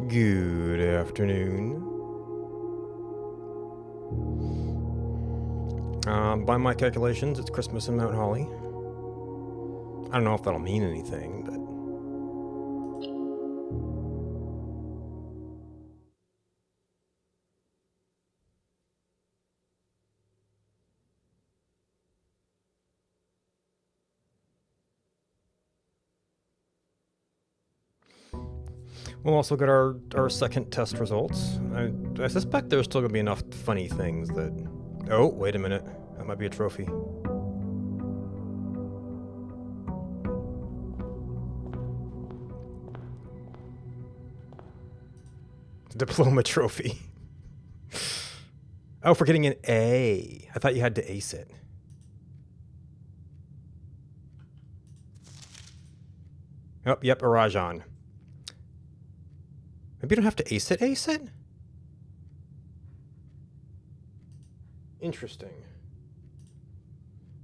Good afternoon. By my calculations, it's Christmas in Mount Holly. I don't know if that'll mean anything, but... We'll also get our second test results. I suspect there's still going to be enough funny things that... Oh, wait a minute. That might be a trophy. Diploma trophy. Oh, for getting an A. I thought you had to ace it. Oh, yep, a Rajan. Maybe you don't have to ace it? Interesting.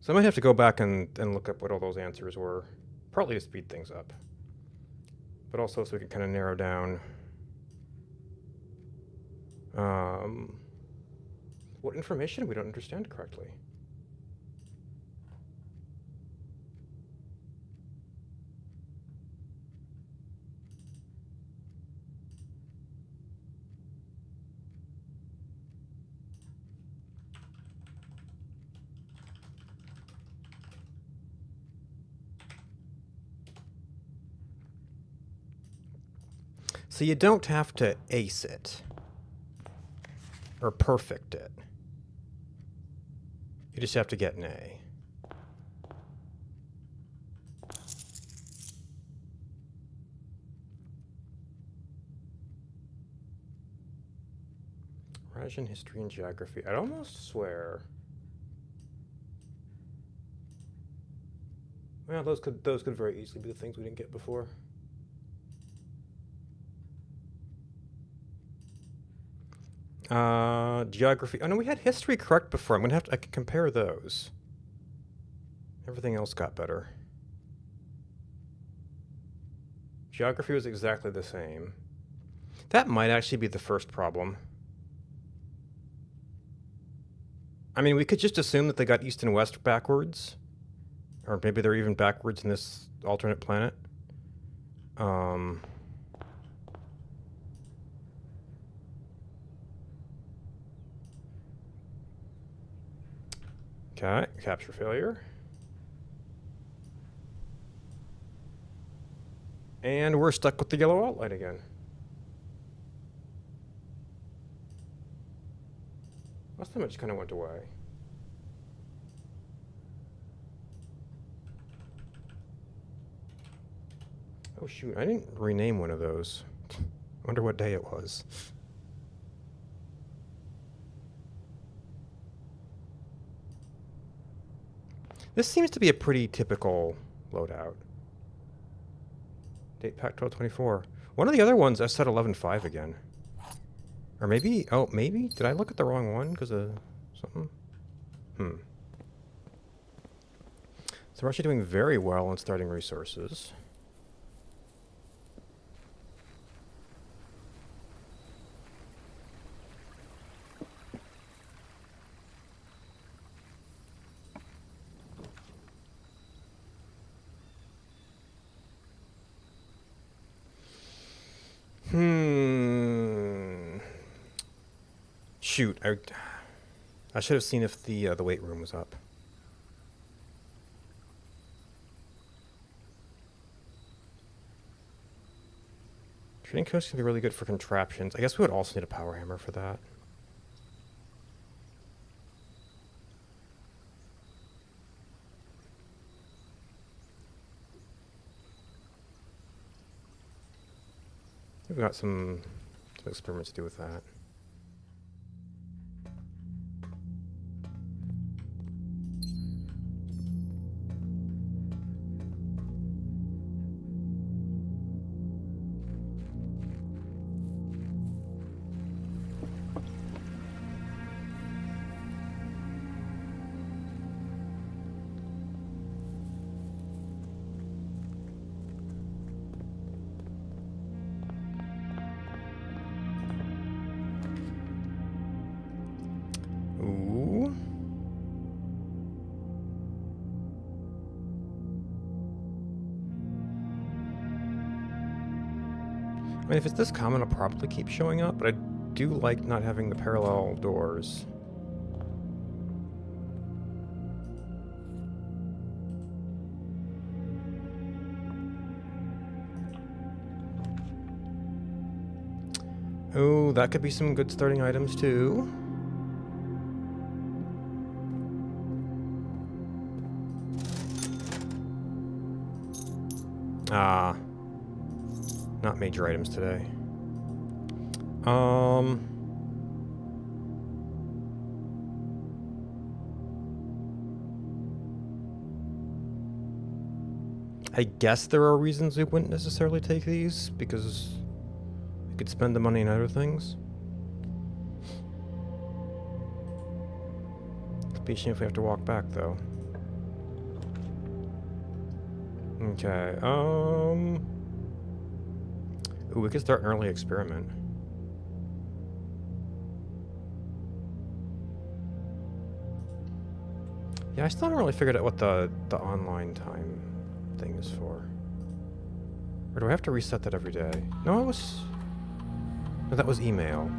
So I might have to go back and look up what all those answers were. Partly to speed things up. But also so we can kind of narrow down what information we don't understand correctly. So you don't have to ace it or perfect it. You just have to get an A. Russian history and geography. I'd almost swear. Well, those could very easily be the things we didn't get before. Geography. Oh no, we had history correct before. I can compare those. Everything else got better. Geography was exactly the same. That might actually be the first problem. I mean, we could just assume that they got east and west backwards. Or maybe they're even backwards in this alternate planet. Okay, capture failure. And we're stuck with the yellow outline again. Last time it just kind of went away. Oh shoot, I didn't rename one of those. I wonder what day it was. This seems to be a pretty typical loadout. Date pack 1224. One of the other ones I set 11.5 again. Or maybe, oh, maybe? Did I look at the wrong one because of something? So we're actually doing very well on starting resources. Shoot, I should have seen if the weight room was up. Trading coast can be really good for contraptions. I guess we would also need a power hammer for that. We've got some experiments to do with that. mean, if it's this common, it'll probably keep showing up, but I do like not having the parallel doors. Oh, that could be some good starting items too. Ah, not major items today. I guess there are reasons we wouldn't necessarily take these, because we could spend the money on other things. Especially if we have to walk back, though. Okay, ooh, we could start an early experiment. Yeah, I still haven't really figured out what the online time thing is for. Or do I have to reset that every day? No, no, that was email.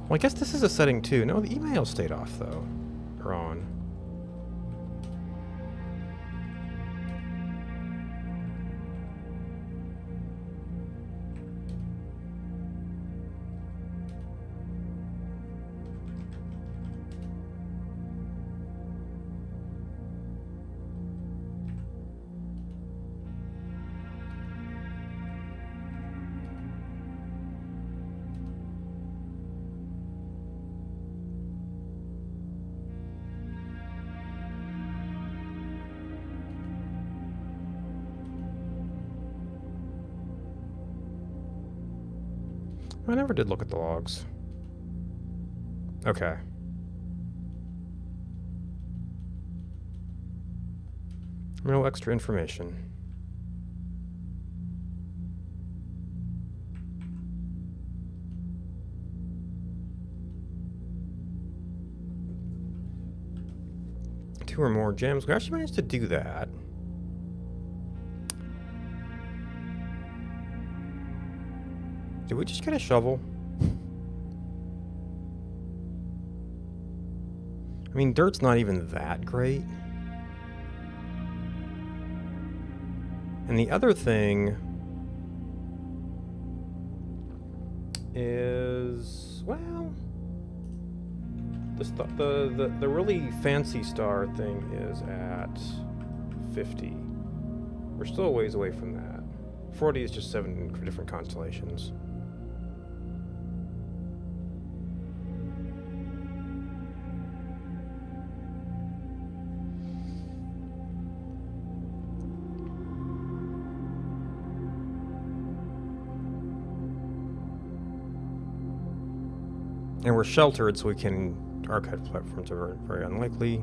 Well, I guess this is a setting too. No, the email stayed off though. Or on. I never did look at the logs. Okay. No extra information. Two or more gems. We actually managed to do that. Did we just get a shovel? I mean, dirt's not even that great. And the other thing is, well, the really fancy star thing is at 50. We're still a ways away from that. 40 is just 7 different constellations. And we're sheltered, so we can archive platforms are very unlikely.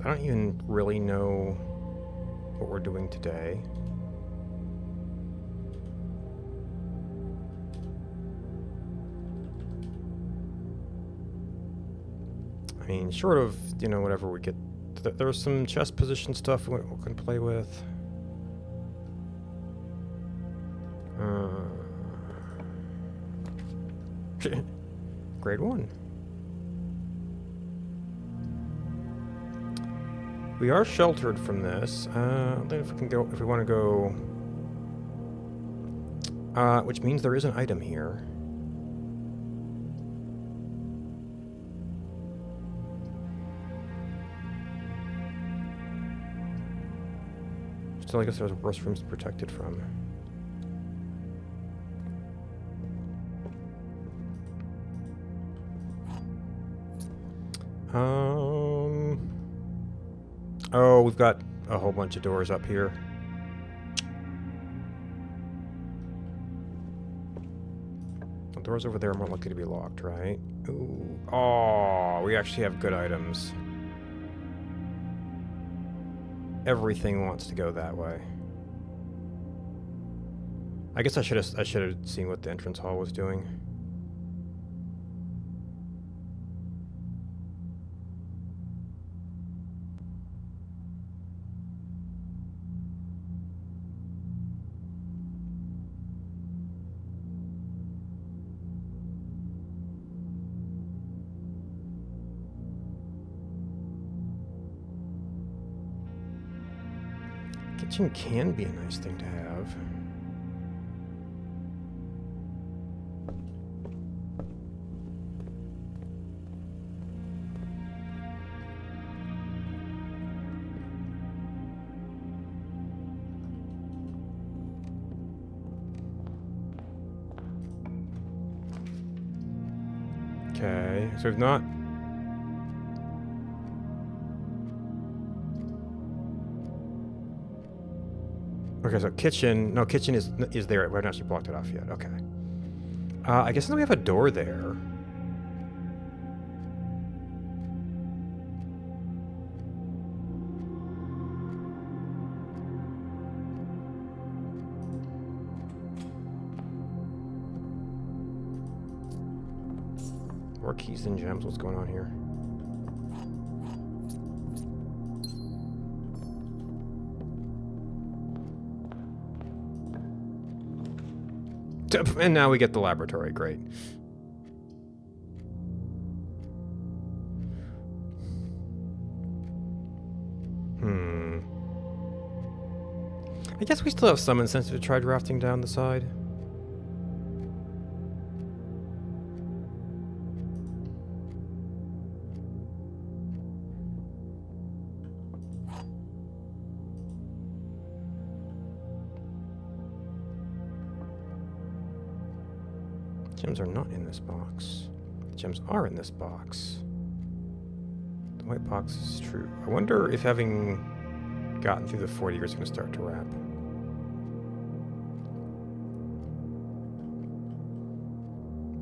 I don't even really know what we're doing today. I mean, short of, you know, whatever we get. There's some chest position stuff we can play with. Grade 1. We are sheltered from this. I don't think if we can go, if we want to go, which means there is an item here. Still, I guess there's worse rooms protected from. Oh, we've got a whole bunch of doors up here. The doors over there are more likely to be locked, right? Ooh. Oh, we actually have good items. Everything wants to go that way. I guess I should have seen what the entrance hall was doing. Kitchen can be a nice thing to have. Okay, so we've not... Okay, so kitchen... No, kitchen is there. We haven't actually blocked it off yet. Okay. I guess now we have a door there. More keys and gems. What's going on here? And now we get the laboratory. Great. I guess we still have some incentive to try drafting down the side. Gems are not in this box. The gems are in this box. The white box is true. I wonder if having gotten through the 40 years is going to start to wrap.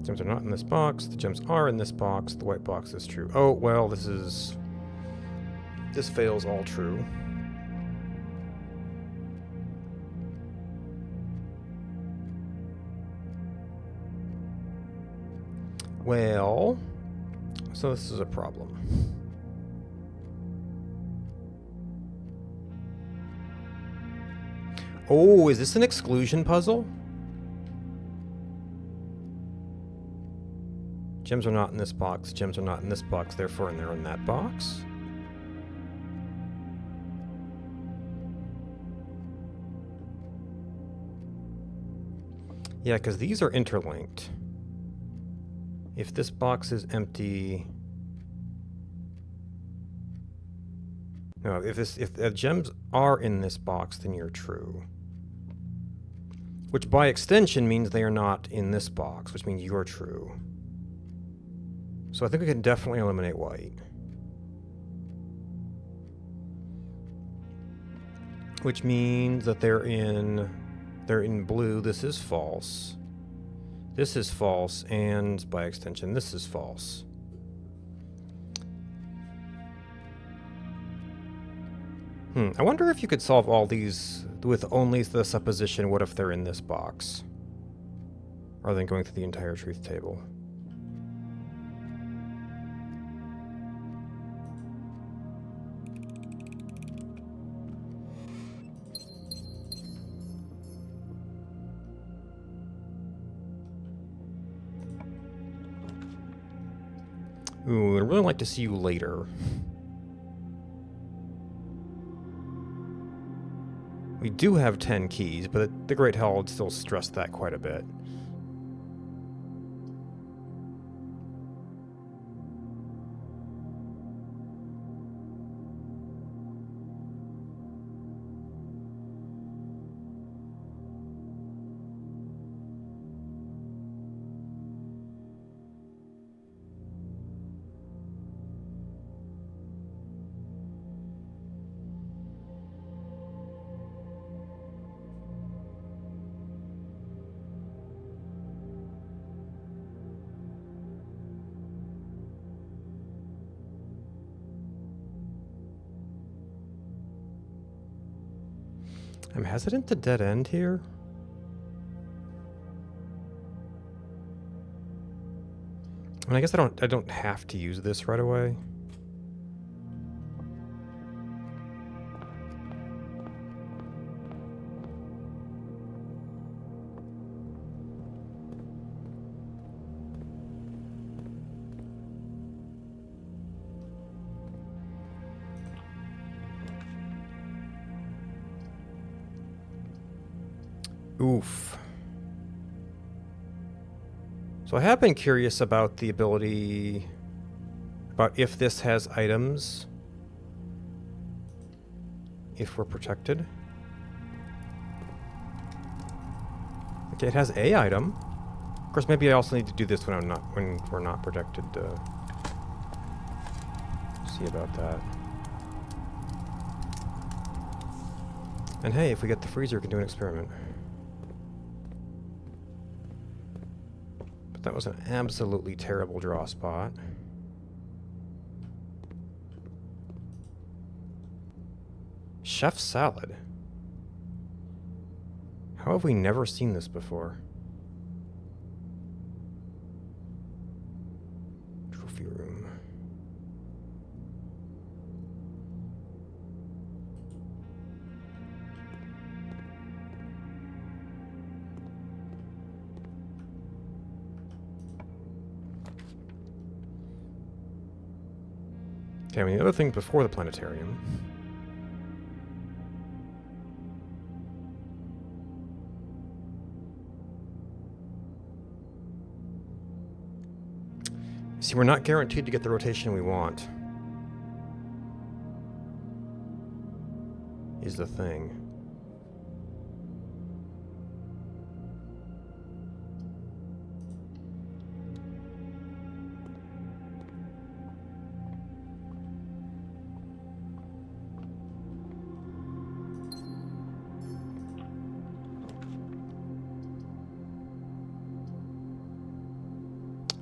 Gems are not in this box. The gems are in this box. The white box is true. Oh, well, this fails all true. Well, so this is a problem. Oh, is this an exclusion puzzle? Gems are not in this box. Gems are not in this box. Therefore, they're in that box. Yeah, because these are interlinked. If this box is empty... No, if the gems are in this box, then you're true. Which by extension means they are not in this box, which means you're true. So I think we can definitely eliminate white. Which means that they're in blue. This is false. This is false, and by extension, this is false. I wonder if you could solve all these with only the supposition, what if they're in this box? Rather than going through the entire truth table. Ooh, I'd really like to see you later. We do have 10 keys, but the Great Hall would still stress that quite a bit. I'm hesitant to dead end here. I mean, I guess I don't have to use this right away. Oof. So I have been curious about the ability, about if this has items, if we're protected. Okay, it has a item. Of course, maybe I also need to do this when we're not protected. See about that. And hey, if we get the freezer, we can do an experiment. But that was an absolutely terrible draw spot. Chef salad. How have we never seen this before? Trophy room. Okay, I mean, the other thing before the planetarium. See, we're not guaranteed to get the rotation we want. Is the thing.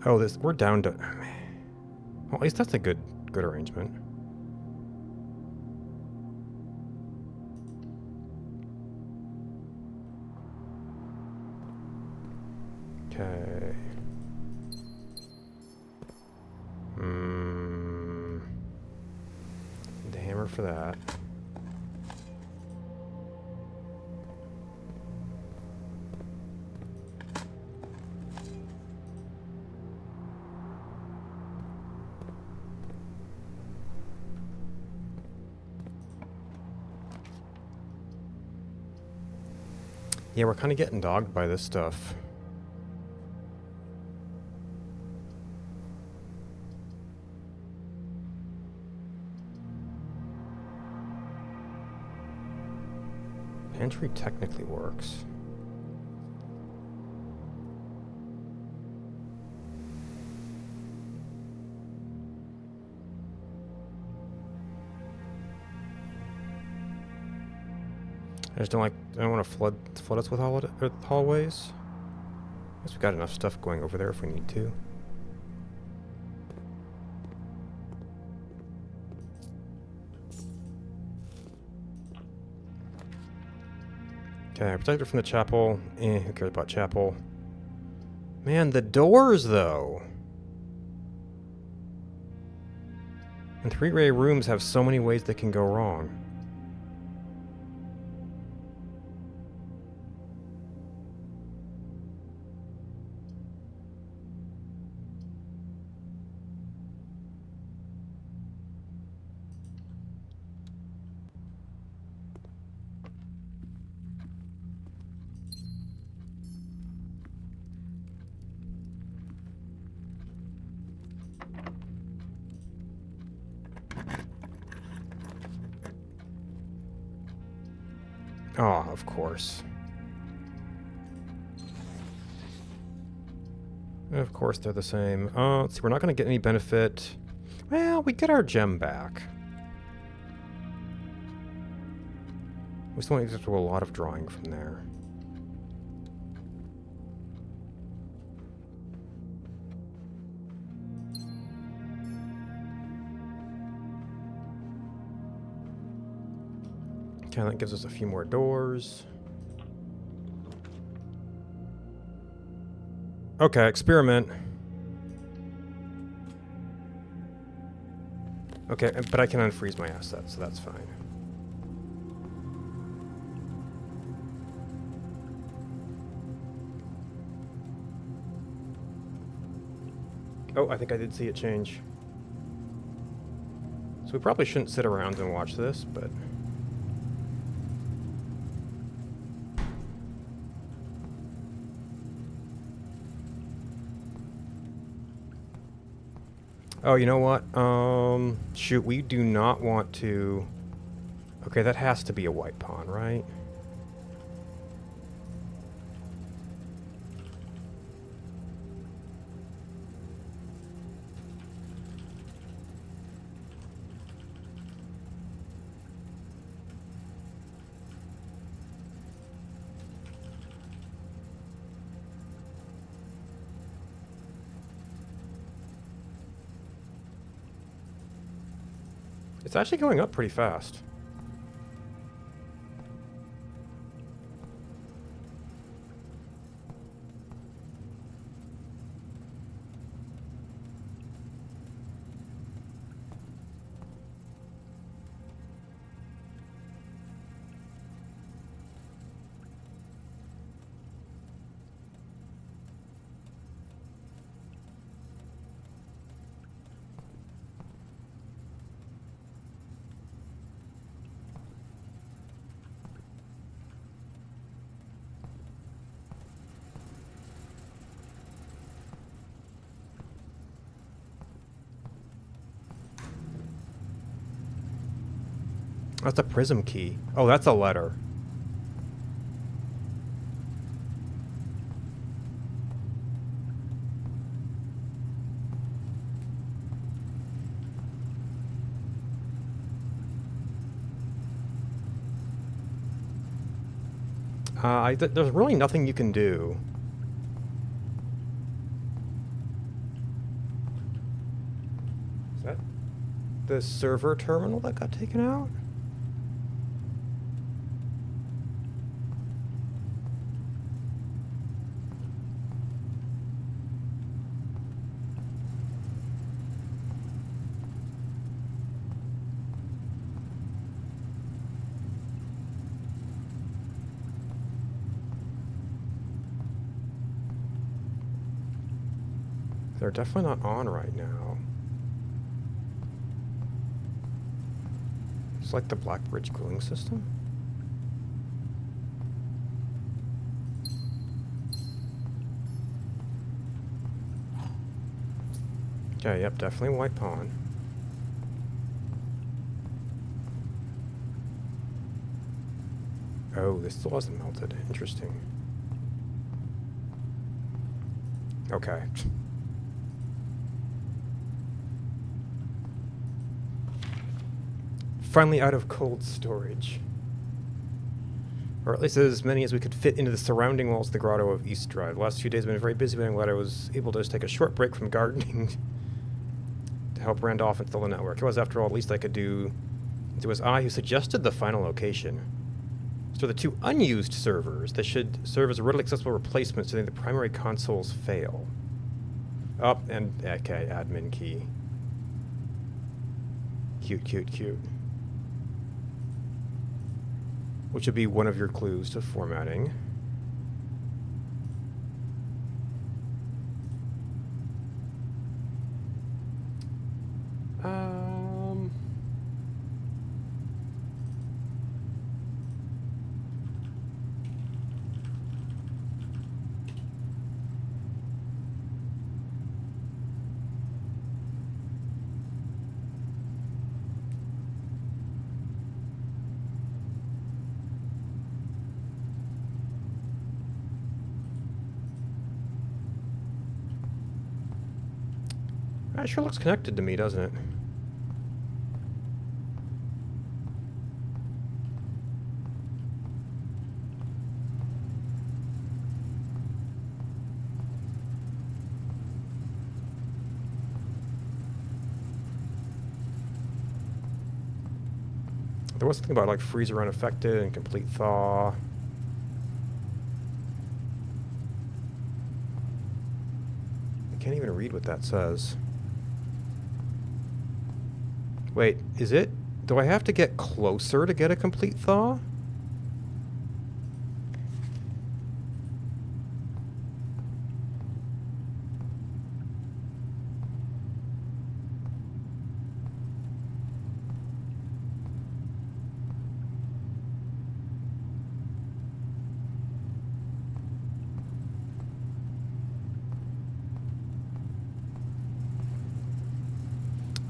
Oh, we're down to. Well, at least that's a good arrangement. Okay. The hammer for that. Yeah, we're kind of getting dogged by this stuff. Pantry technically works. I just don't want to flood us with hallways. Guess we got enough stuff going over there if we need to. Okay, protected from the chapel. Who cares about chapel? Man, the doors though. And three-ray rooms have so many ways that can go wrong. Oh, of course. Of course they're the same. Let's see, we're not going to get any benefit. Well, we get our gem back. We still need to do a lot of drawing from there. Okay, that gives us a few more doors. Okay, experiment. Okay, but I can unfreeze my asset, so that's fine. Oh, I think I did see it change. So we probably shouldn't sit around and watch this, but... Oh, you know what? Shoot, we do not want to... Okay, that has to be a white pawn, right? It's actually going up pretty fast. That's a prism key. Oh, that's a letter. There's really nothing you can do. Is that the server terminal that got taken out? They're definitely not on right now. It's like the Black Bridge cooling system. Okay, yep, definitely white pawn. Oh, this still hasn't melted. Interesting. Okay. Finally out of cold storage. Or at least as many as we could fit into the surrounding walls of the Grotto of East Drive. The last few days have been very busy, but I'm glad I was able to just take a short break from gardening to help Randolph install the network. It was, after all, at least I could do. It was I who suggested the final location. So the two unused servers that should serve as a readily accessible replacement so that the primary consoles fail. Oh, and okay, admin key. Cute, cute, cute. Which would be one of your clues to formatting. That sure looks connected to me, doesn't it? There was something about like freezer unaffected and complete thaw. I can't even read what that says. Wait, is it? Do I have to get closer to get a complete thaw?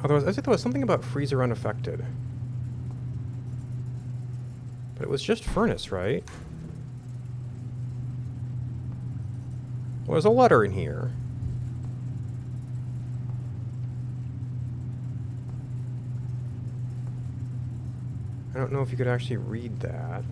Otherwise, I think there was something about freezer unaffected. But it was just furnace, right? Well, there's a letter in here. I don't know if you could actually read that.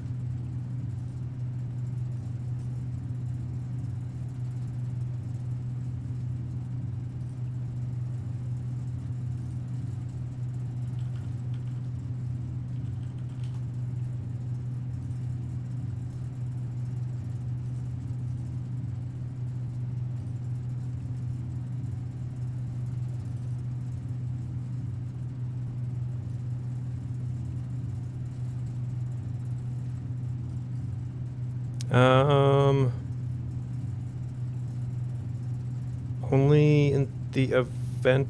Only in the event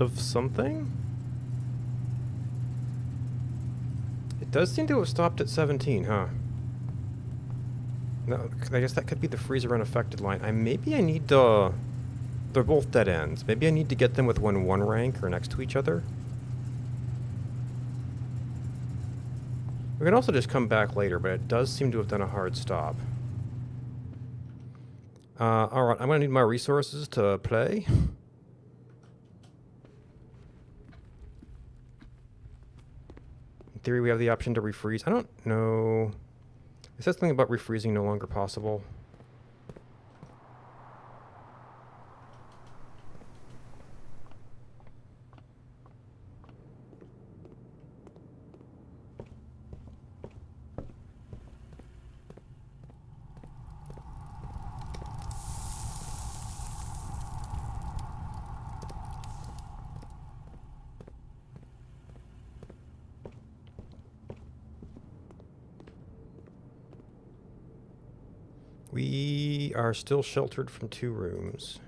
of something? It does seem to have stopped at 17, huh? No, I guess that could be the freezer unaffected line. Maybe I need to... They're both dead ends. Maybe I need to get them with 1 rank or next to each other. We can also just come back later, but it does seem to have done a hard stop. Alright, I'm going to need my resources to play. In theory, we have the option to refreeze. I don't know. It says something about refreezing no longer possible. We are still sheltered from 2 rooms.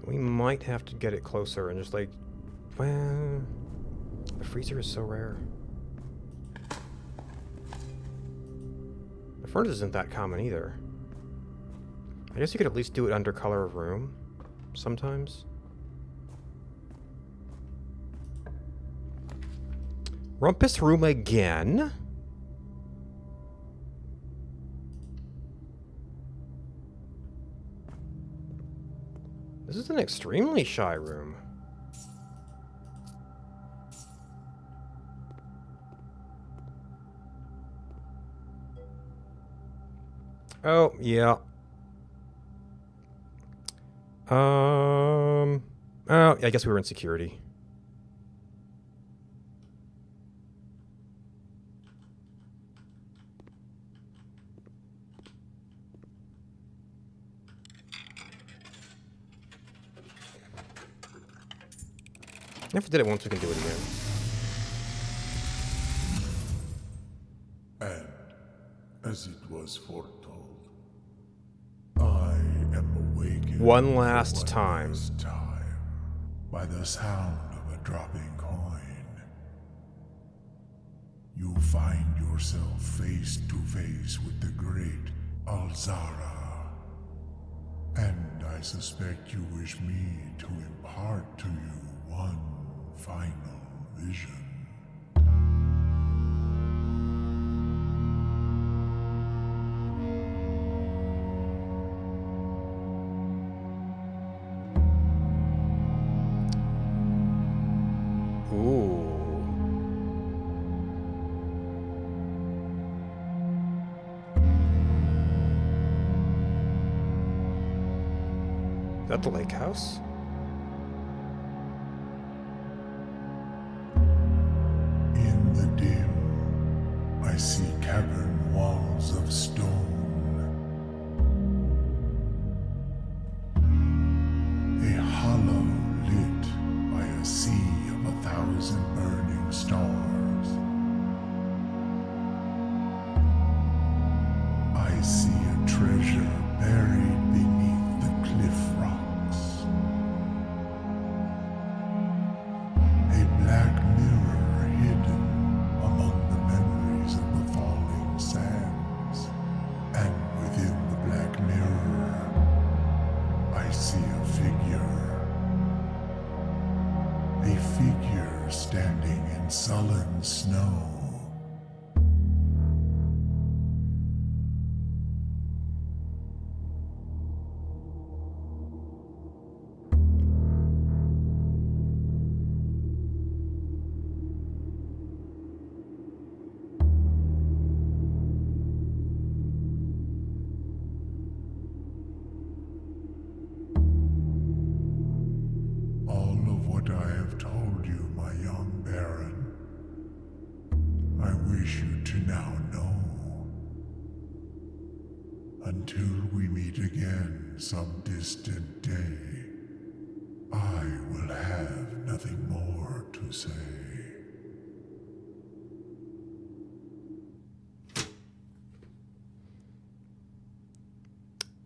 We might have to get it closer and just like, well, the freezer is so rare. The furnace isn't that common either. I guess you could at least do it under color of room sometimes. Rumpus room again? This is an extremely shy room. Oh, yeah. Oh, I guess we were in security. Never did it once, we can do it again. And, as it was foretold, I am awakened One last for one time. last time by the sound of a dropping coin. You find yourself face to face with the great Alzara. And I suspect you wish me to impart to you one final vision. Ooh. Is that the lake house? In the dim, I see cavern walls of stone. A hollow lit by a sea of 1,000 burning stars. I see a treasure buried beneath the cliff rocks. A black mirror hidden among the memories of the falling sands. And within the black mirror, I see a figure. A figure standing in sullen snow. All of what I have told you, my young Baron, I wish you to now know. Until we meet again some distant day, I will have nothing more to say.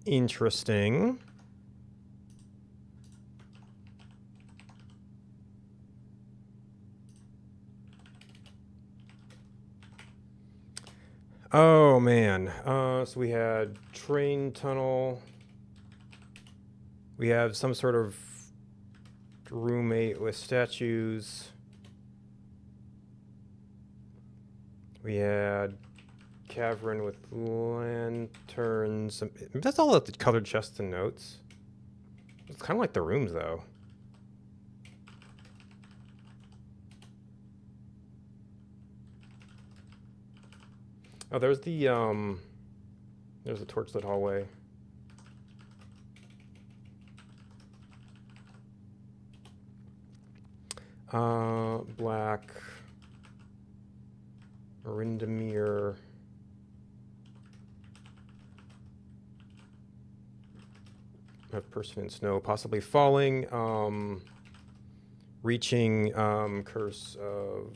Interesting. Oh man. So we had train tunnel. We have some sort of roommate with statues. We had cavern with lanterns. That's all of the colored chests and notes. It's kind of like the rooms though. Oh, there's the torchlit hallway. Black. Arindamir. Have person in snow, possibly falling. Reaching. Curse of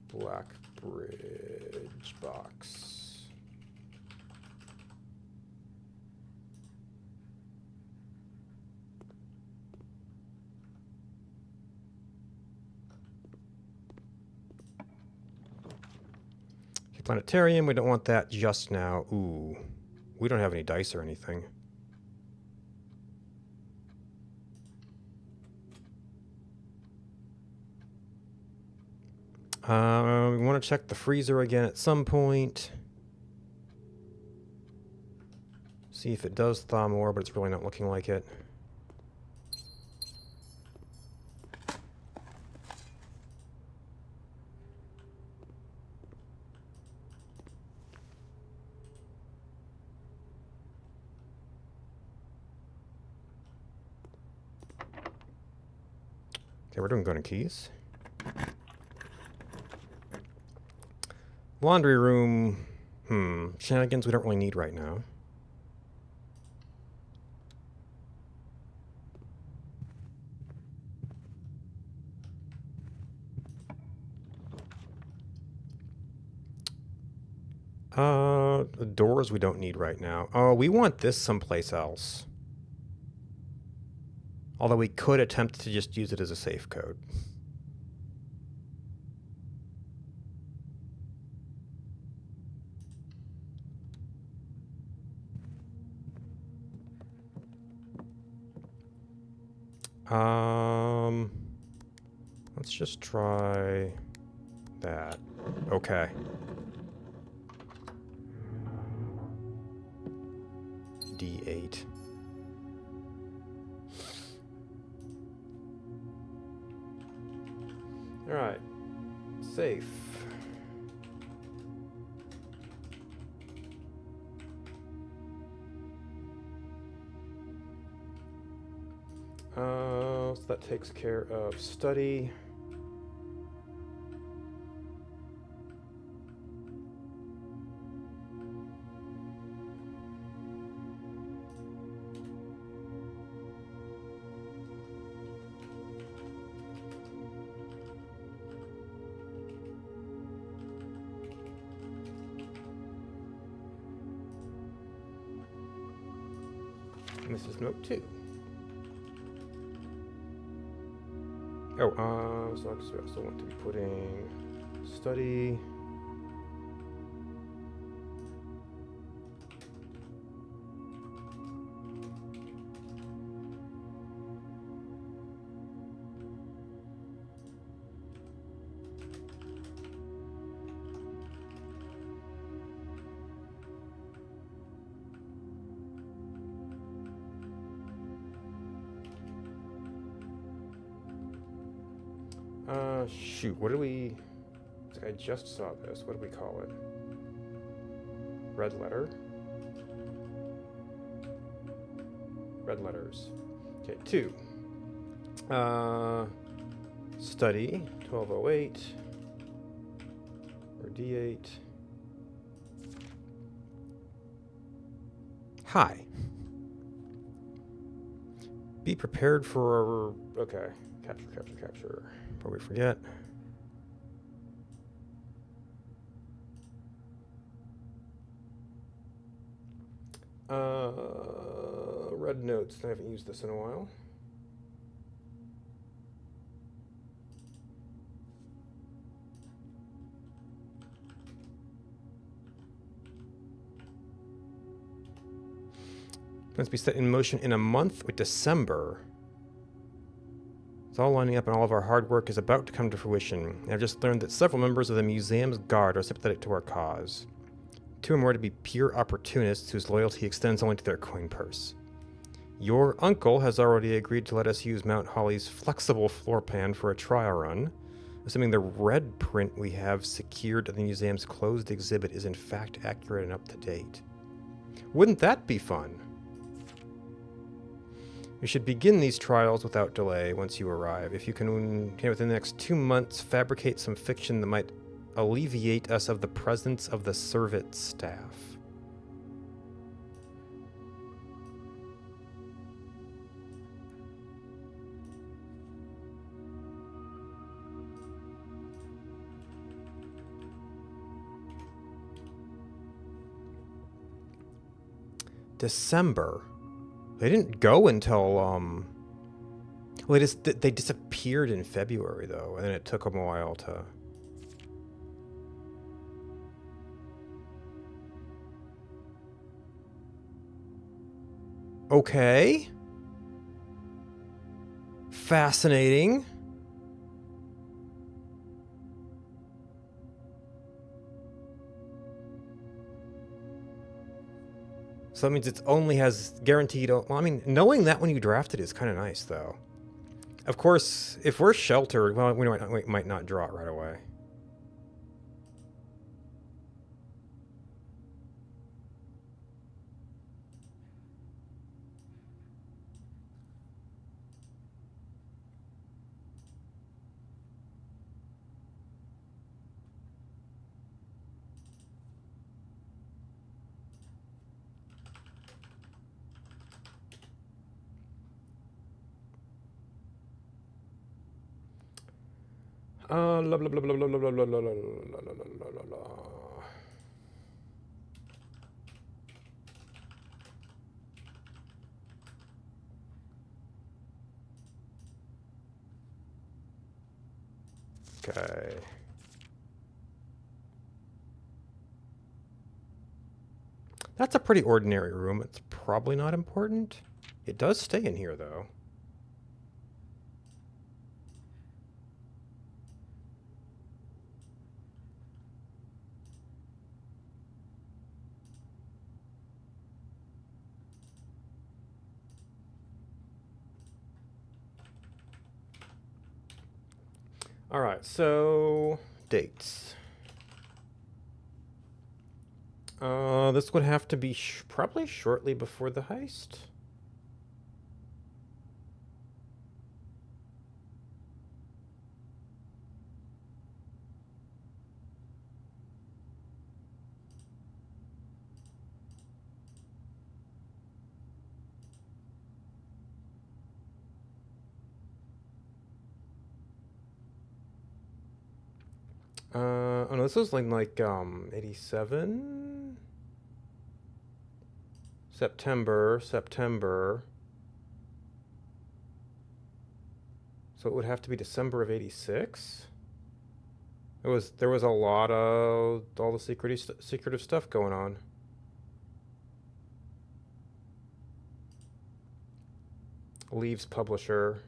Black Bridge box. Okay, planetarium, we don't want that just now. Ooh, we don't have any dice or anything. We want to check the freezer again at some point. See if it does thaw more, but it's really not looking like it. Okay, we're doing golden keys. Laundry room. Shenanigans we don't really need right now. The doors we don't need right now. Oh, we want this someplace else. Although we could attempt to just use it as a safe code. Let's just try that. Okay. D8. All right. Safe. So that takes care of study. And this is note 2. Oh, so I also want to be putting study. Shoot, what do we... I just saw this. What do we call it? Red letter? Red letters. Okay, 2. Study, 1208. Or D8. Hi. Be prepared for... Okay. Capture. Before we forget. Red notes. I haven't used this in a while. Plans to be set in motion in a month with December. It's all lining up and all of our hard work is about to come to fruition. I've just learned that several members of the museum's guard are sympathetic to our cause. 2 or more to be pure opportunists whose loyalty extends only to their coin purse. Your uncle has already agreed to let us use Mount Holly's flexible floor plan for a trial run, assuming the red print we have secured at the museum's closed exhibit is in fact accurate and up to date. Wouldn't that be fun? We should begin these trials without delay once you arrive. If you can, within the next 2 months, fabricate some fiction that might alleviate us of the presence of the Servit staff. December. They didn't go until, well, they disappeared in February, though, and then it took them a while to... Okay. Fascinating. So that means it only has guaranteed... Well, I mean, knowing that when you draft it is kind of nice, though. Of course, if we're sheltered, well, we might not draw it right away. La blah blah blah blah blah blah blah blah blah blah blah. Okay. That's a pretty ordinary room. It's probably not important. It does stay in here, though. All right, so dates. This would have to be probably shortly before the heist. Oh no, this was like 87? September. So it would have to be December of 86? There was a lot of all the secretive stuff going on. Leaves publisher.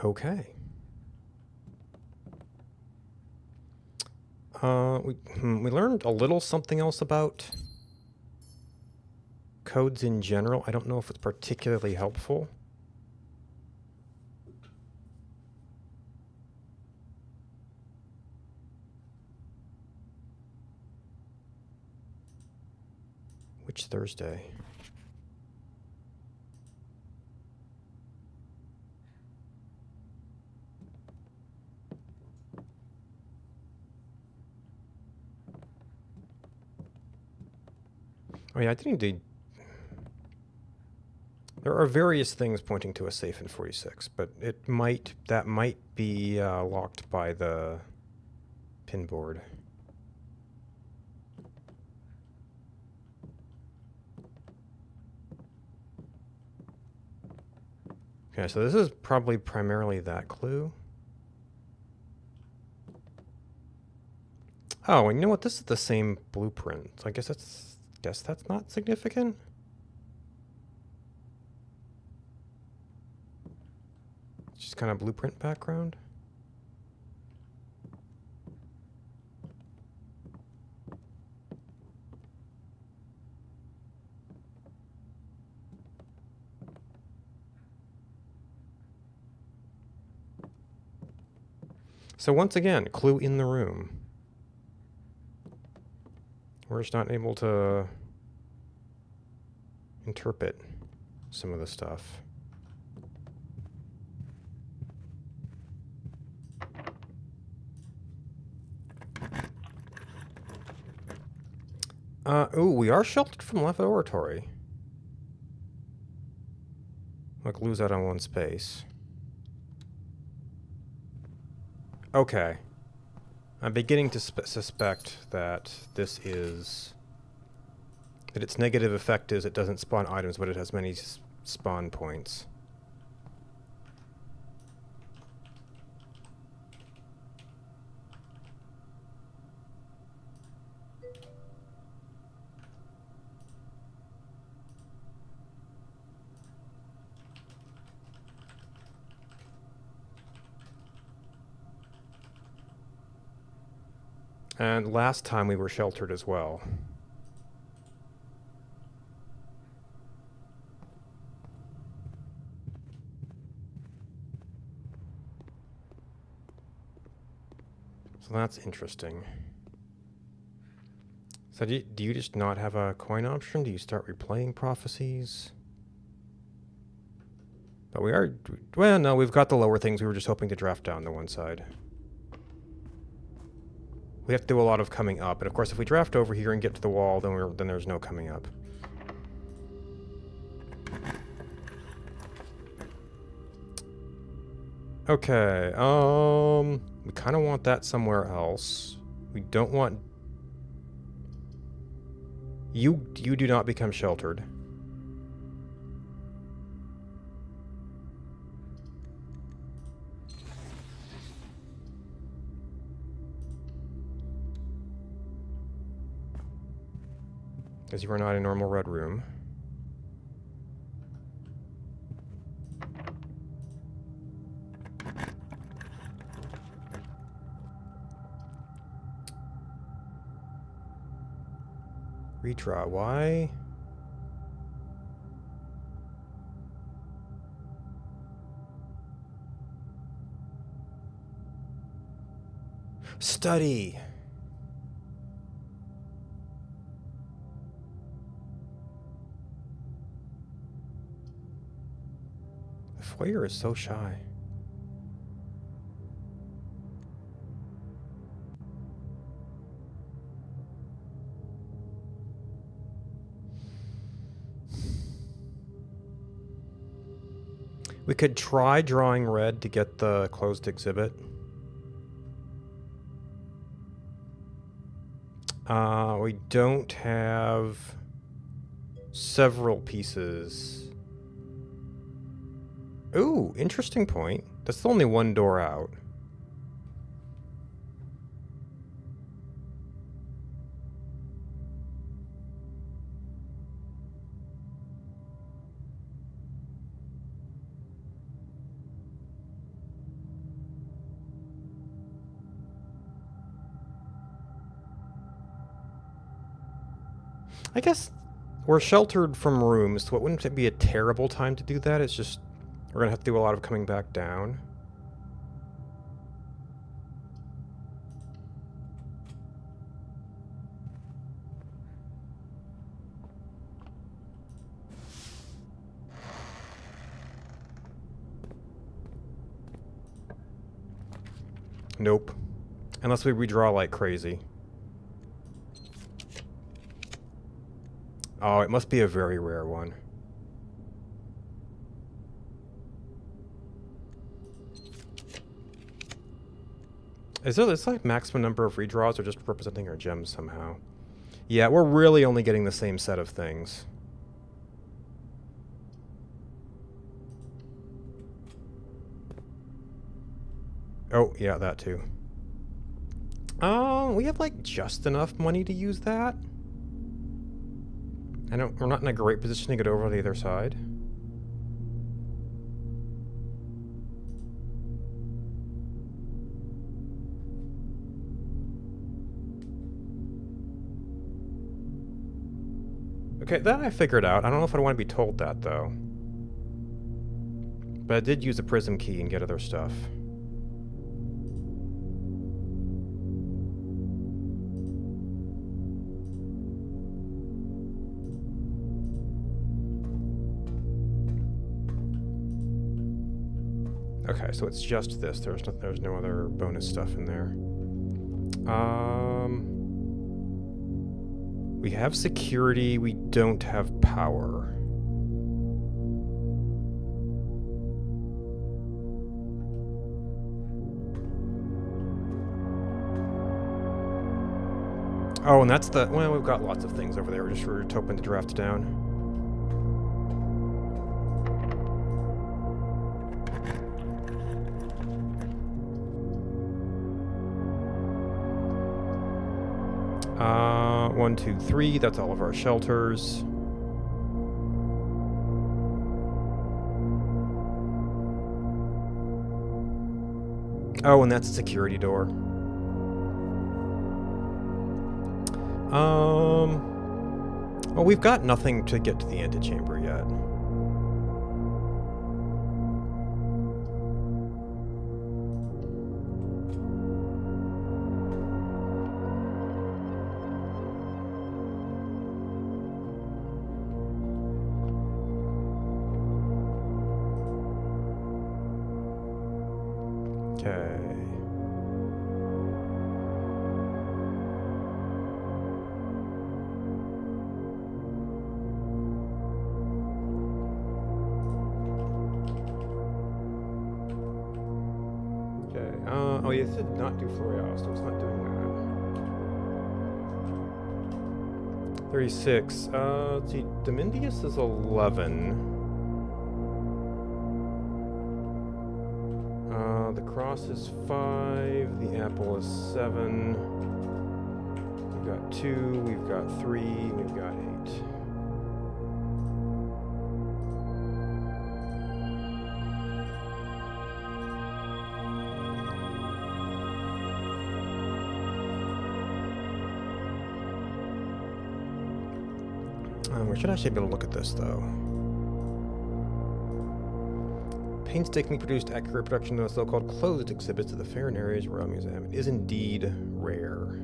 Okay. We learned a little something else about codes in general. I don't know if it's particularly helpful. Which Thursday? Oh yeah, I didn't do... There are various things pointing to a safe in 46, but that might be locked by the pin board. Okay, so this is probably primarily that clue. Oh, and you know what? This is the same blueprint. So I guess that's not significant. Just kind of blueprint background. So once again, clue in the room. We're just not able to interpret some of the stuff. Ooh, we are sheltered from left oratory. Like, lose out on one space. Okay. I'm beginning to suspect that that its negative effect is it doesn't spawn items, but it has many spawn points. And last time we were sheltered as well. So that's interesting. So do you just not have a coin option? Do you start replaying prophecies? But well, no, we've got the lower things. We were just hoping to draft down the one side. We have to do a lot of coming up, and of course if we draft over here and get to the wall, then there's no coming up. Okay, we kind of want that somewhere else. We don't want... You do not become sheltered. Because you are not a normal red room. Redraw, why? Study! The foyer is so shy. We could try drawing red to get the closed exhibit. We don't have several pieces. Ooh, interesting point. That's only one door out. I guess we're sheltered from rooms, so it wouldn't be a terrible time to do that. It's just we're gonna have to do a lot of coming back down. Nope. Unless we redraw like crazy. Oh, it must be a very rare one. Is this like maximum number of redraws or just representing our gems somehow? Yeah, we're really only getting the same set of things. Oh, yeah, that too. We have like just enough money to use that. We're not in a great position to get over on the other side. Okay, that I figured out. I don't know if I want to be told that, though. But I did use a prism key and get other stuff. Okay, so it's just this. There's no other bonus stuff in there. We have security. We don't have power. Oh, and that's the... Well, we've got lots of things over there. We're just hoping to draft down. One, two, three. That's all of our shelters. Oh, and that's a security door. Well, we've got nothing to get to the antechamber yet. Okay. Oh, yeah, this did not do Floreal, so it's not doing that. 36. Let's see. Domindius is 11. The cross is 5. The apple is 7. We've got 2. We've got 3. We've got 8. We should actually be able to look at this, though. Painstakingly produced accurate production of so-called closed exhibits at the fair and areas Royal Museum. It is indeed rare.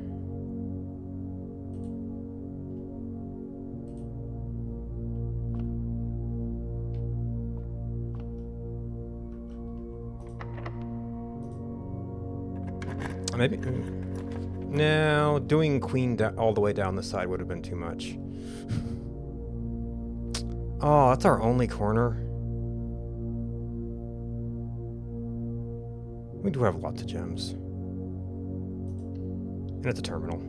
Maybe. No, doing Queen all the way down the side would have been too much. Oh, that's our only corner. We do have lots of gems. And it's a terminal.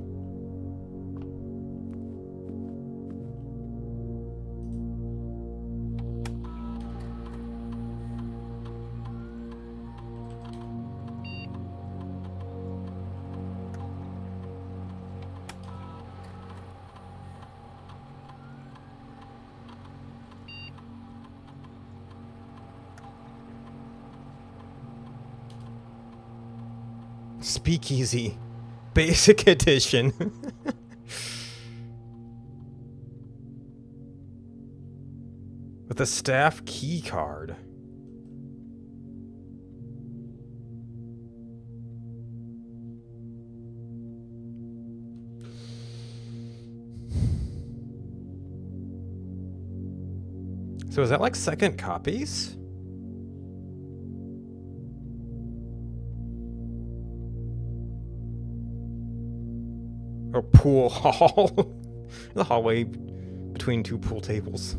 Speakeasy. Basic edition. With a staff key card. So is that like second copies? Or pool hall? The hallway between two pool tables.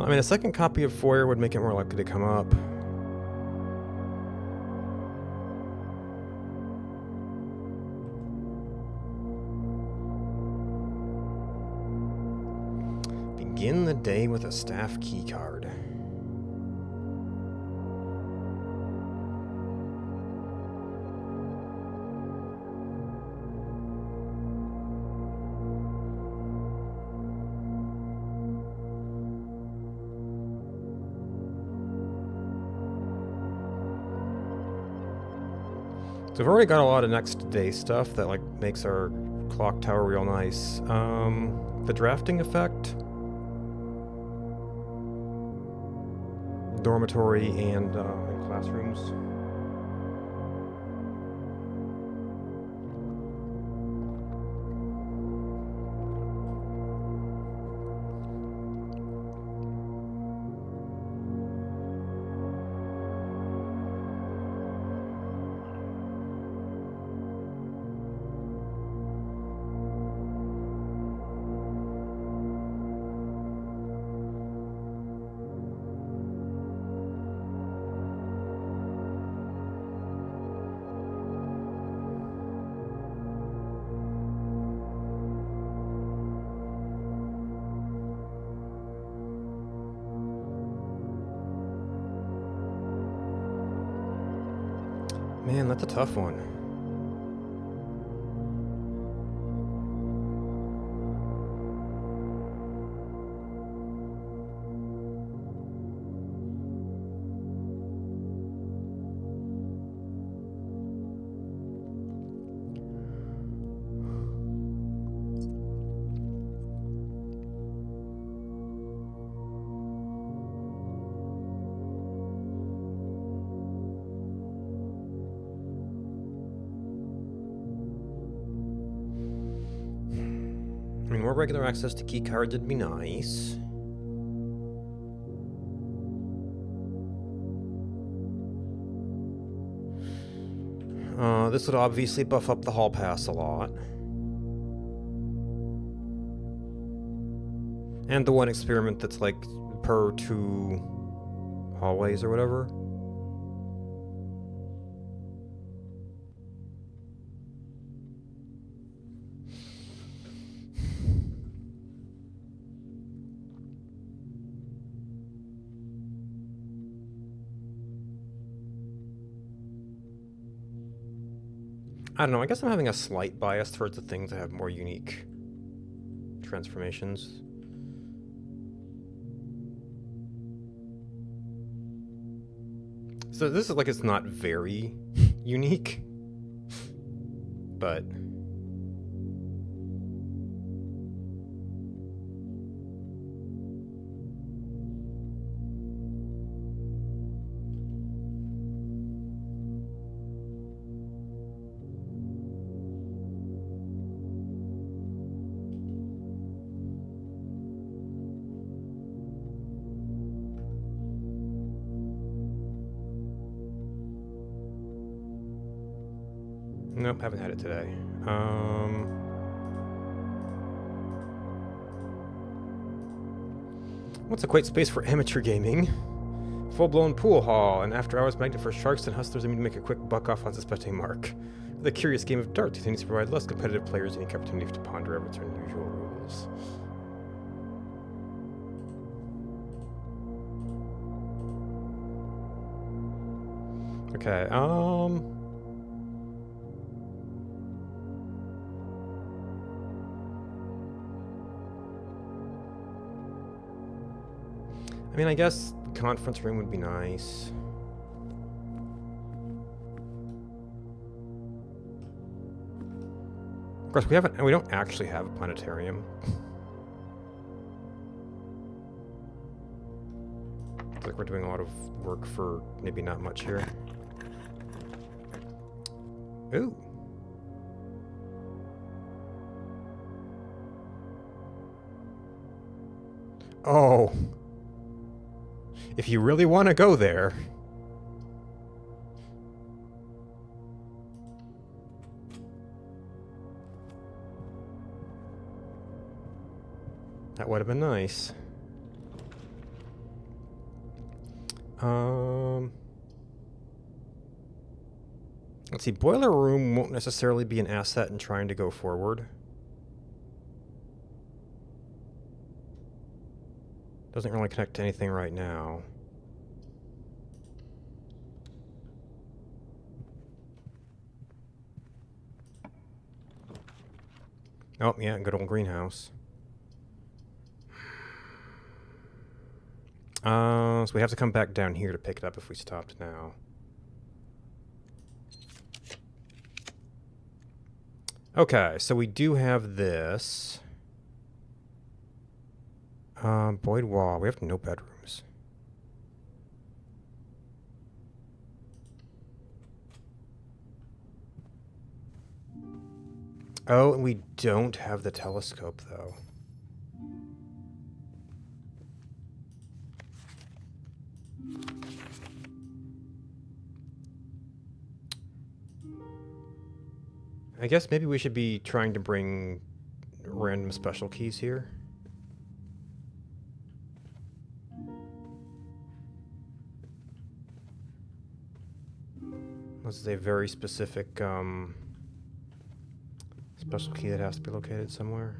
I mean, a second copy of Foyer would make it more likely to come up. Begin the day with a staff key card. So we've already got a lot of next day stuff that like makes our clock tower real nice. The drafting effect, dormitory, and classrooms. Man, that's a tough one. regular access to key cards would be nice. This would obviously buff up the hall pass a lot. And the one experiment that's like per 2 hallways or whatever. I don't know, I guess I'm having a slight bias towards the things that have more unique transformations. So this is like, it's not very unique, but nope, haven't had it today. What's a quite space for amateur gaming? Full-blown pool hall, and after-hours magnet for sharks and hustlers aiming to make a quick buck off unsuspecting mark. The curious game of darts continues to provide less competitive players unique opportunity to ponder over its unusual rules. Okay, I mean, I guess conference room would be nice. Of course, we don't actually have a planetarium. Looks like we're doing a lot of work for maybe not much here. Ooh. Oh. If you really want to go there. That would have been nice. Let's see, boiler room won't necessarily be an asset in trying to go forward. Doesn't really connect to anything right now. Oh, yeah, good old greenhouse. So we have to come back down here to pick it up if we stopped now. Okay, so we do have this. Boyd wall. We have no bedrooms. Oh, and we don't have the telescope, though. I guess maybe we should be trying to bring random special keys here. This is a very specific special key that has to be located somewhere.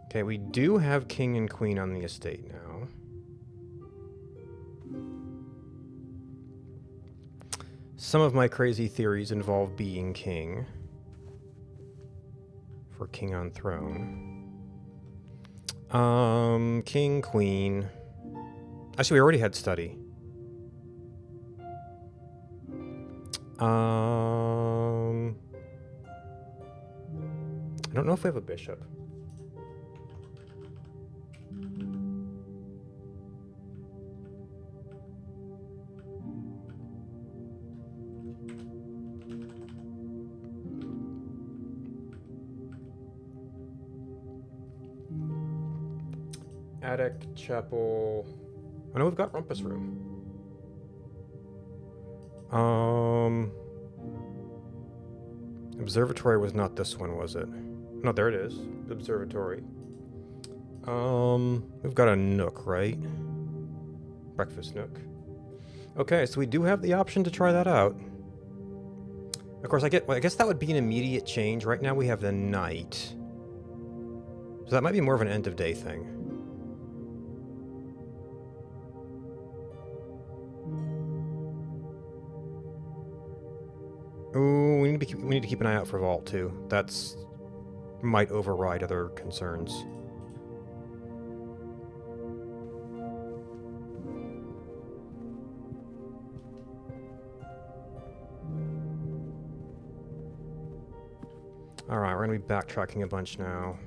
Okay, we do have king and queen on the estate now. Some of my crazy theories involve being king. For king on throne. King, queen. Actually, we already had study. I don't know if we have a bishop. Attic, chapel. Oh no, we've got rumpus room. Observatory was not this one, was it? No, there it is. Observatory. We've got a nook, right? Breakfast nook. Okay, so we do have the option to try that out. Of course, I guess that would be an immediate change. Right now we have the night. So that might be more of an end of day thing. Ooh, we need to keep an eye out for Vault too. That's might override other concerns. Alright, we're gonna be backtracking a bunch now.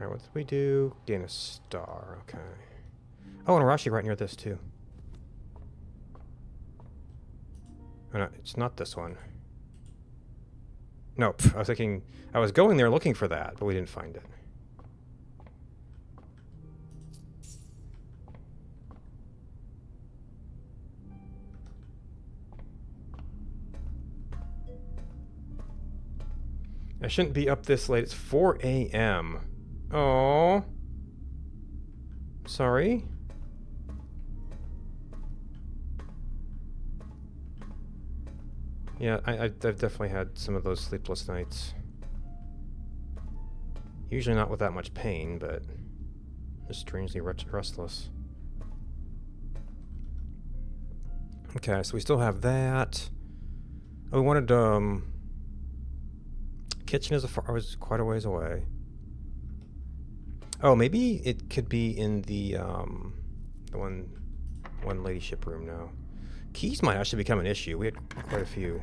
Alright, what did we do? Gain a star, okay. Oh, and we're actually right near this too. Oh, no, it's not this one. Nope, I was thinking, I was going there looking for that, but we didn't find it. I shouldn't be up this late. It's 4 a.m. Oh. Sorry. Yeah, I've definitely had some of those sleepless nights. Usually not with that much pain, but just strangely restless. Okay, so we still have that. Oh, we wanted, kitchen is was quite a ways away. Oh, maybe it could be in the one ladyship room now. Keys might actually become an issue. We had quite a few.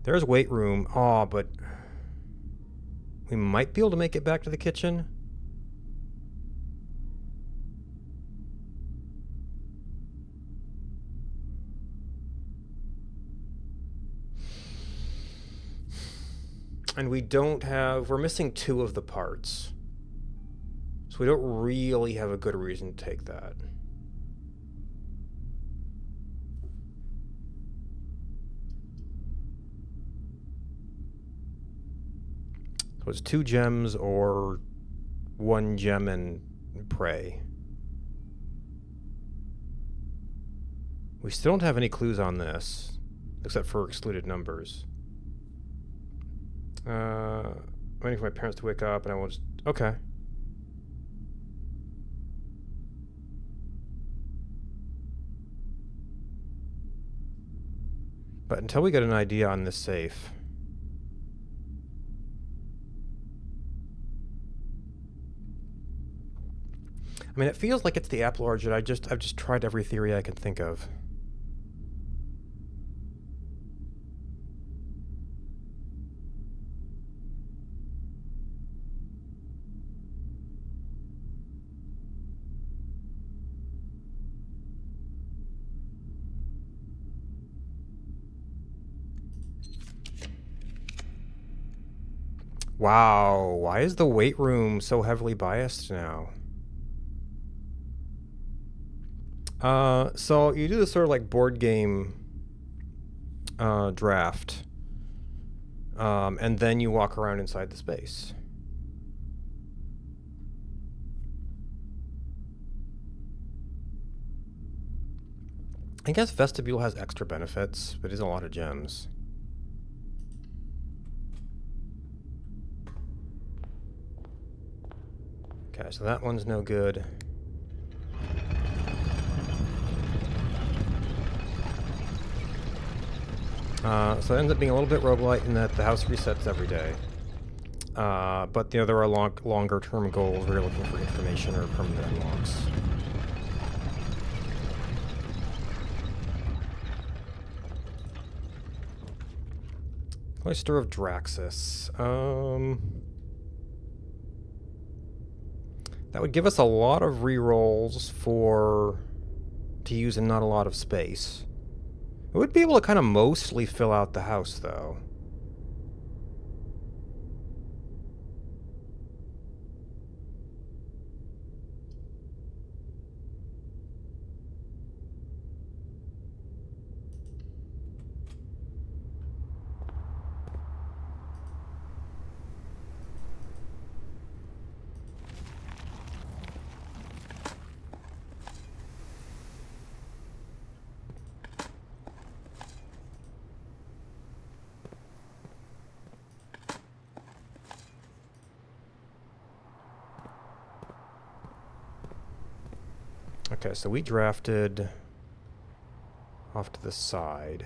There's weight room. Oh, but we might be able to make it back to the kitchen. And we don't have... We're missing 2 of the parts. So we don't really have a good reason to take that. So it's 2 gems or 1 gem and prey. We still don't have any clues on this, except for excluded numbers. Waiting for my parents to wake up, and I will just... Okay. But until we get an idea on this safe... I mean, it feels like it's the Apple Orchard. I've just tried every theory I can think of. Wow, why is the weight room so heavily biased now? So you do this sort of like board game draft, and then you walk around inside the space. I guess Vestibule has extra benefits, but it is a lot of gems. Okay, so that one's no good. So it ends up being a little bit roguelite in that the house resets every day. But you know, there are longer term goals where you're looking for information or permanent unlocks. Cloister of Draxus. That would give us a lot of rerolls to use in not a lot of space. It would be able to kind of mostly fill out the house, though. Okay, so we drafted off to the side.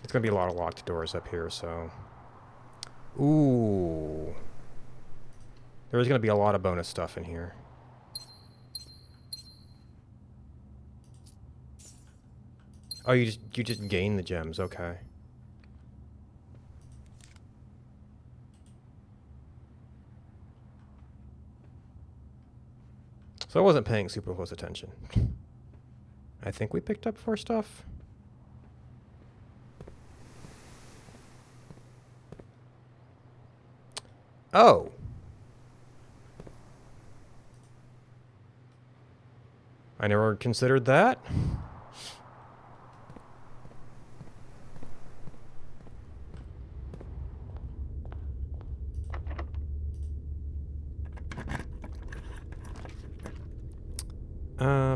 It's gonna be a lot of locked doors up here, so... Ooh. There's gonna be a lot of bonus stuff in here. Oh, you just gain the gems, okay. So I wasn't paying super close attention. I think we picked up 4 stuff. Oh. I never considered that.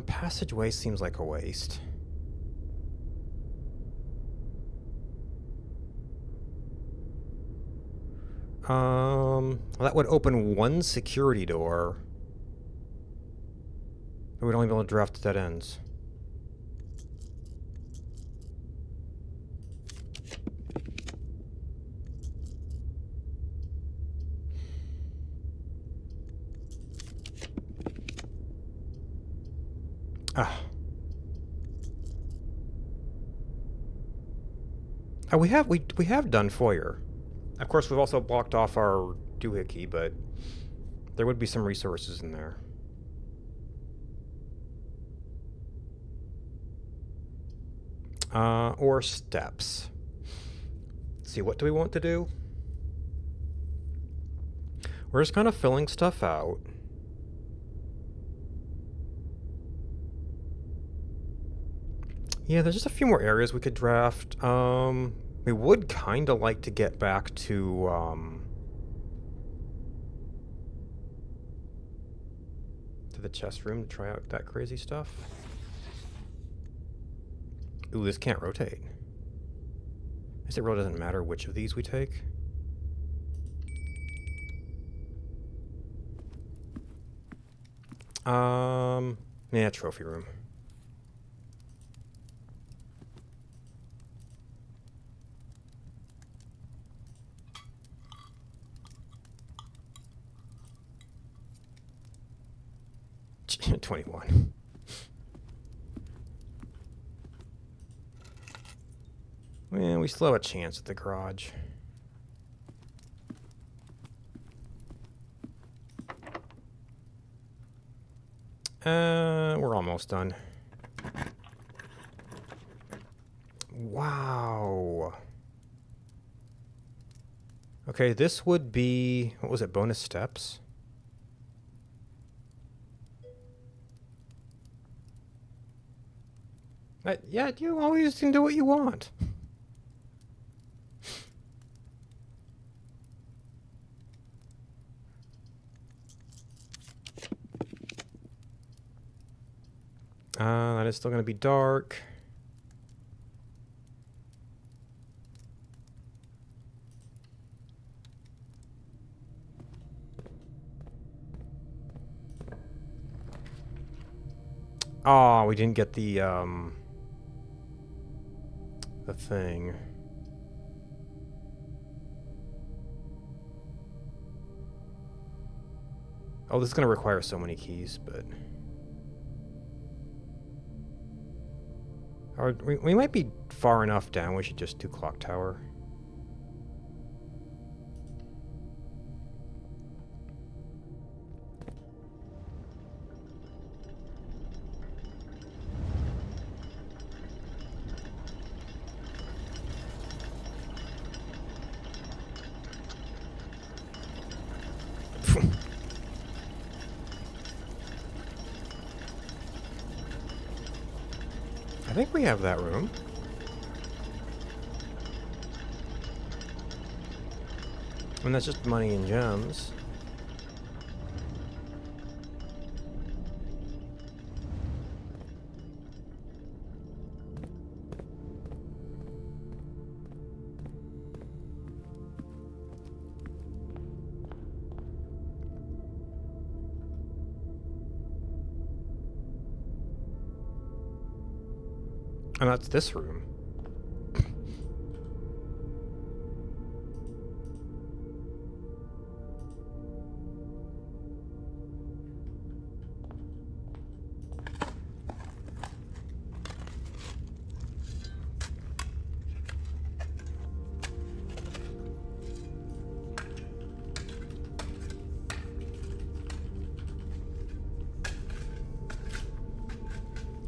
Passageway seems like a waste. That would open 1 security door. But we'd only be able to draft dead ends. Ah. Oh, we have done foyer. Of course, we've also blocked off our doohickey, but there would be some resources in there. Or steps. Let's see, what do we want to do? We're just kind of filling stuff out. Yeah, there's just a few more areas we could draft. We would kind of like to get back to the chest room to try out that crazy stuff. Ooh, this can't rotate. I guess it really doesn't matter which of these we take. Yeah, trophy room. $21. Well, we still have a chance at the garage. We're almost done. Wow. Okay, this would be, what was it, bonus steps? Yeah, you always can do what you want. That is still going to be dark. Oh, we didn't get the thing. Oh, this is going to require so many keys, but... Or we might be far enough down. We should just do clock tower. I think we have that room. And that's just money and gems. And that's this room.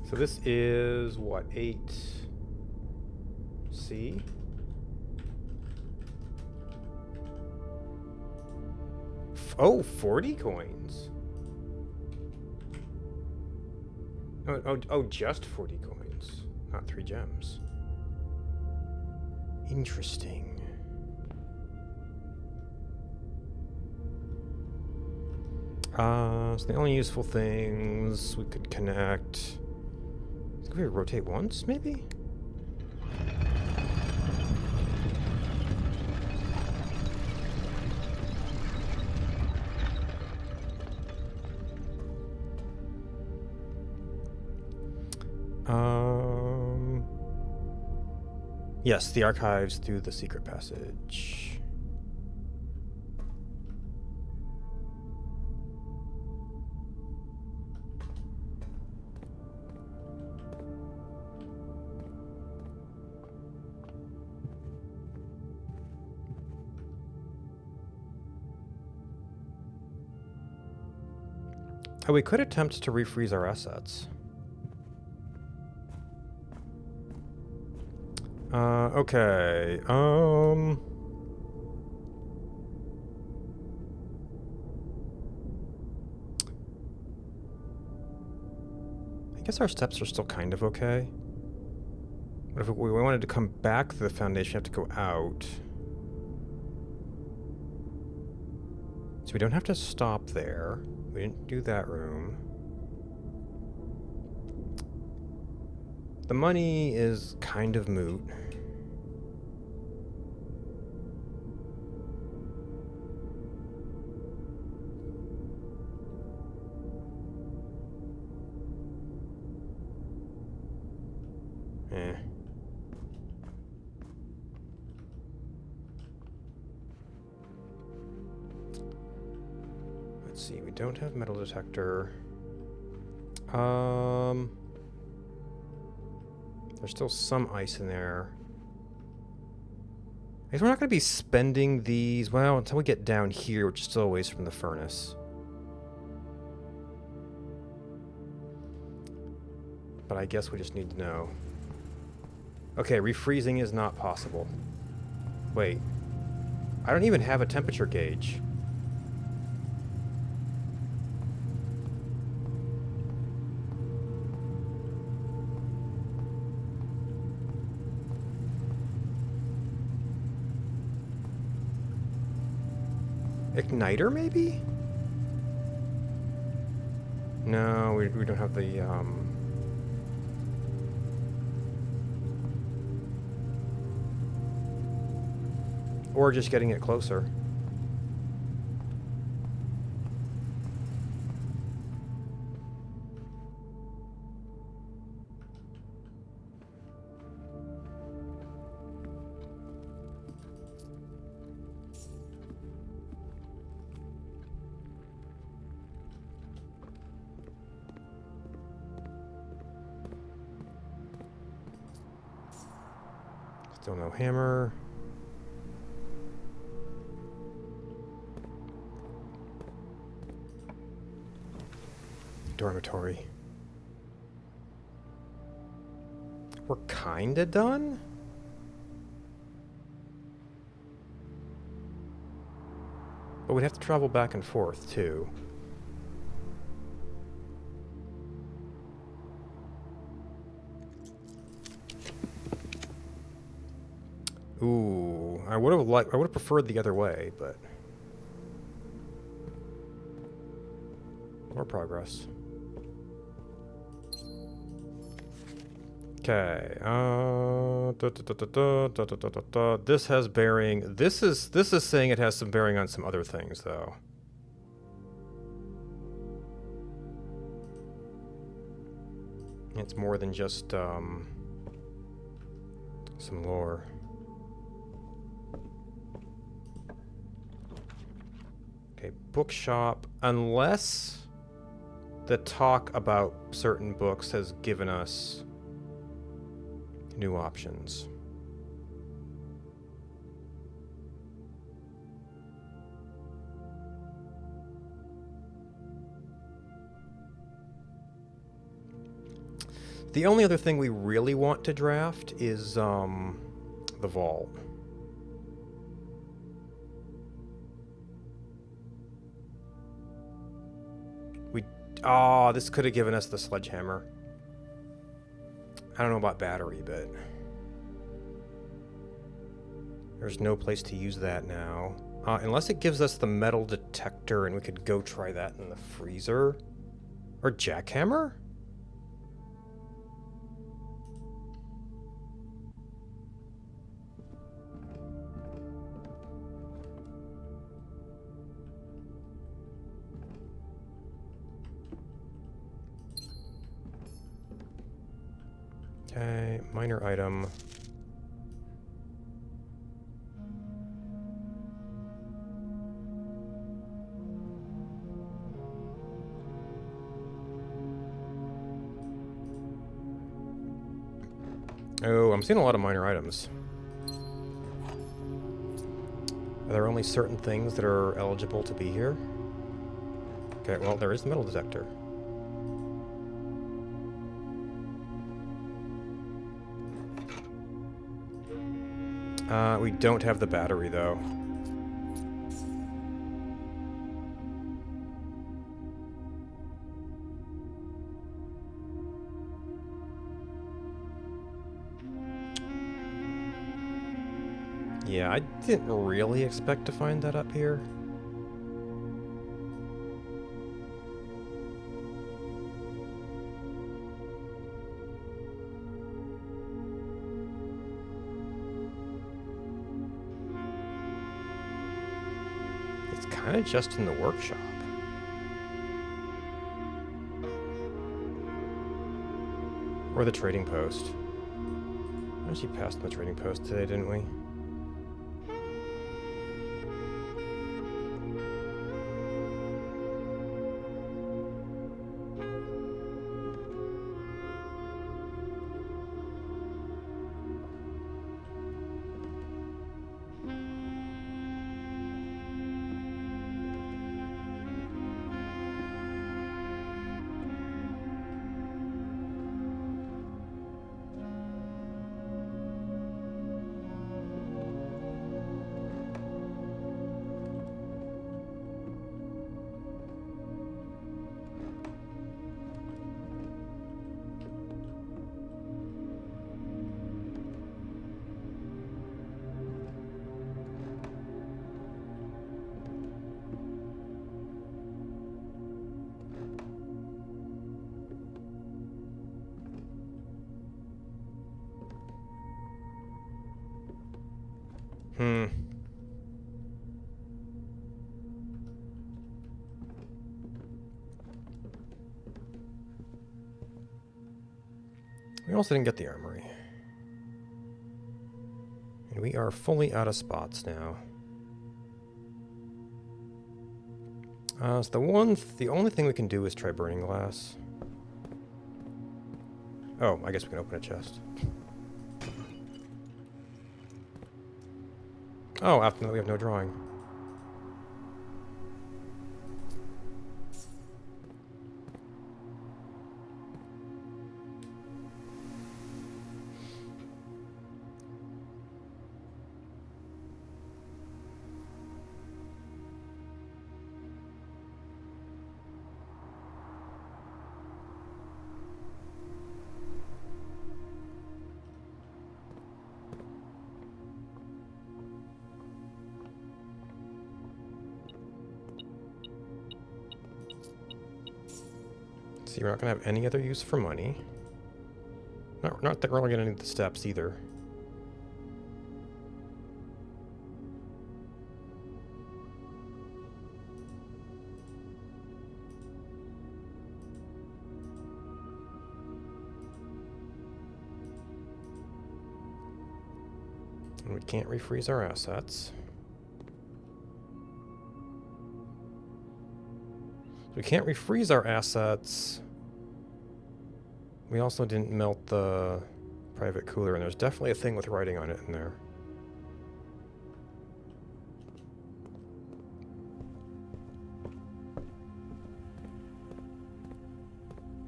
So this is what, 8C? Oh, 40 coins. Oh, just 40 coins, not 3 gems. Interesting. So the only useful things we could connect. Could we rotate once, maybe? Yes, the archives through the secret passage. Oh, we could attempt to refreeze our assets. Okay. I guess our steps are still kind of okay. But if we wanted to come back to the foundation, we have to go out. So we don't have to stop there. We didn't do that room. The money is kind of moot. Let's see, we don't have metal detector. There's still some ice in there. I guess we're not going to be spending these, well, until we get down here, which is still a ways from the furnace. But I guess we just need to know. Okay, refreezing is not possible. Wait. I don't even have a temperature gauge. Igniter, maybe? No, we don't have the, Or just getting it closer. Still no hammer. Dormitory. We're kinda done? But we'd have to travel back and forth, too. Ooh, I would have preferred the other way, but more progress. Okay. This has bearing. This is saying it has some bearing on some other things, though. It's more than just some lore. Okay, bookshop. Unless the talk about certain books has given us new options. The only other thing we really want to draft is the vault. This could have given us the sledgehammer. I don't know about battery, but there's no place to use that now. Unless it gives us the metal detector and we could go try that in the freezer. Or jackhammer? Okay, minor item. Oh, I'm seeing a lot of minor items. Are there only certain things that are eligible to be here? Okay, well, there is the metal detector. We don't have the battery, though. Yeah, I didn't really expect to find that up here. It's kind of just in the workshop. Or the trading post. We actually passed the trading post today, didn't we? We also didn't get the armory. And we are fully out of spots now. So the only thing we can do is try burning glass. Oh, I guess we can open a chest. Oh, after that we have no drawing. See, we're not going to have any other use for money. Not that we're really going to need the steps either. And we can't refreeze our assets. We can't refreeze our assets. We also didn't melt the private cooler, and there's definitely a thing with writing on it in there.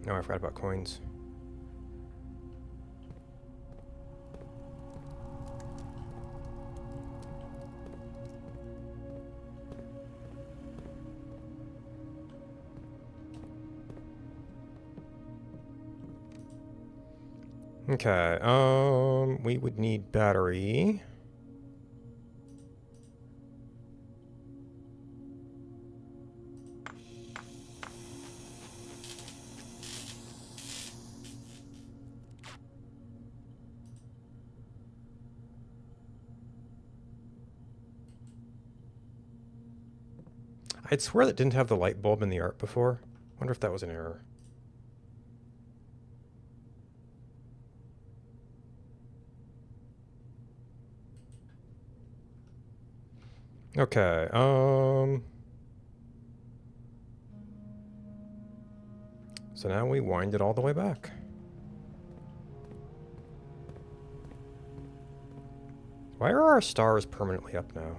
No, I forgot about coins. Okay, we would need battery. I'd swear that didn't have the light bulb in the art before. Wonder if that was an error. Okay, so now we wind it all the way back. Why are our stars permanently up now?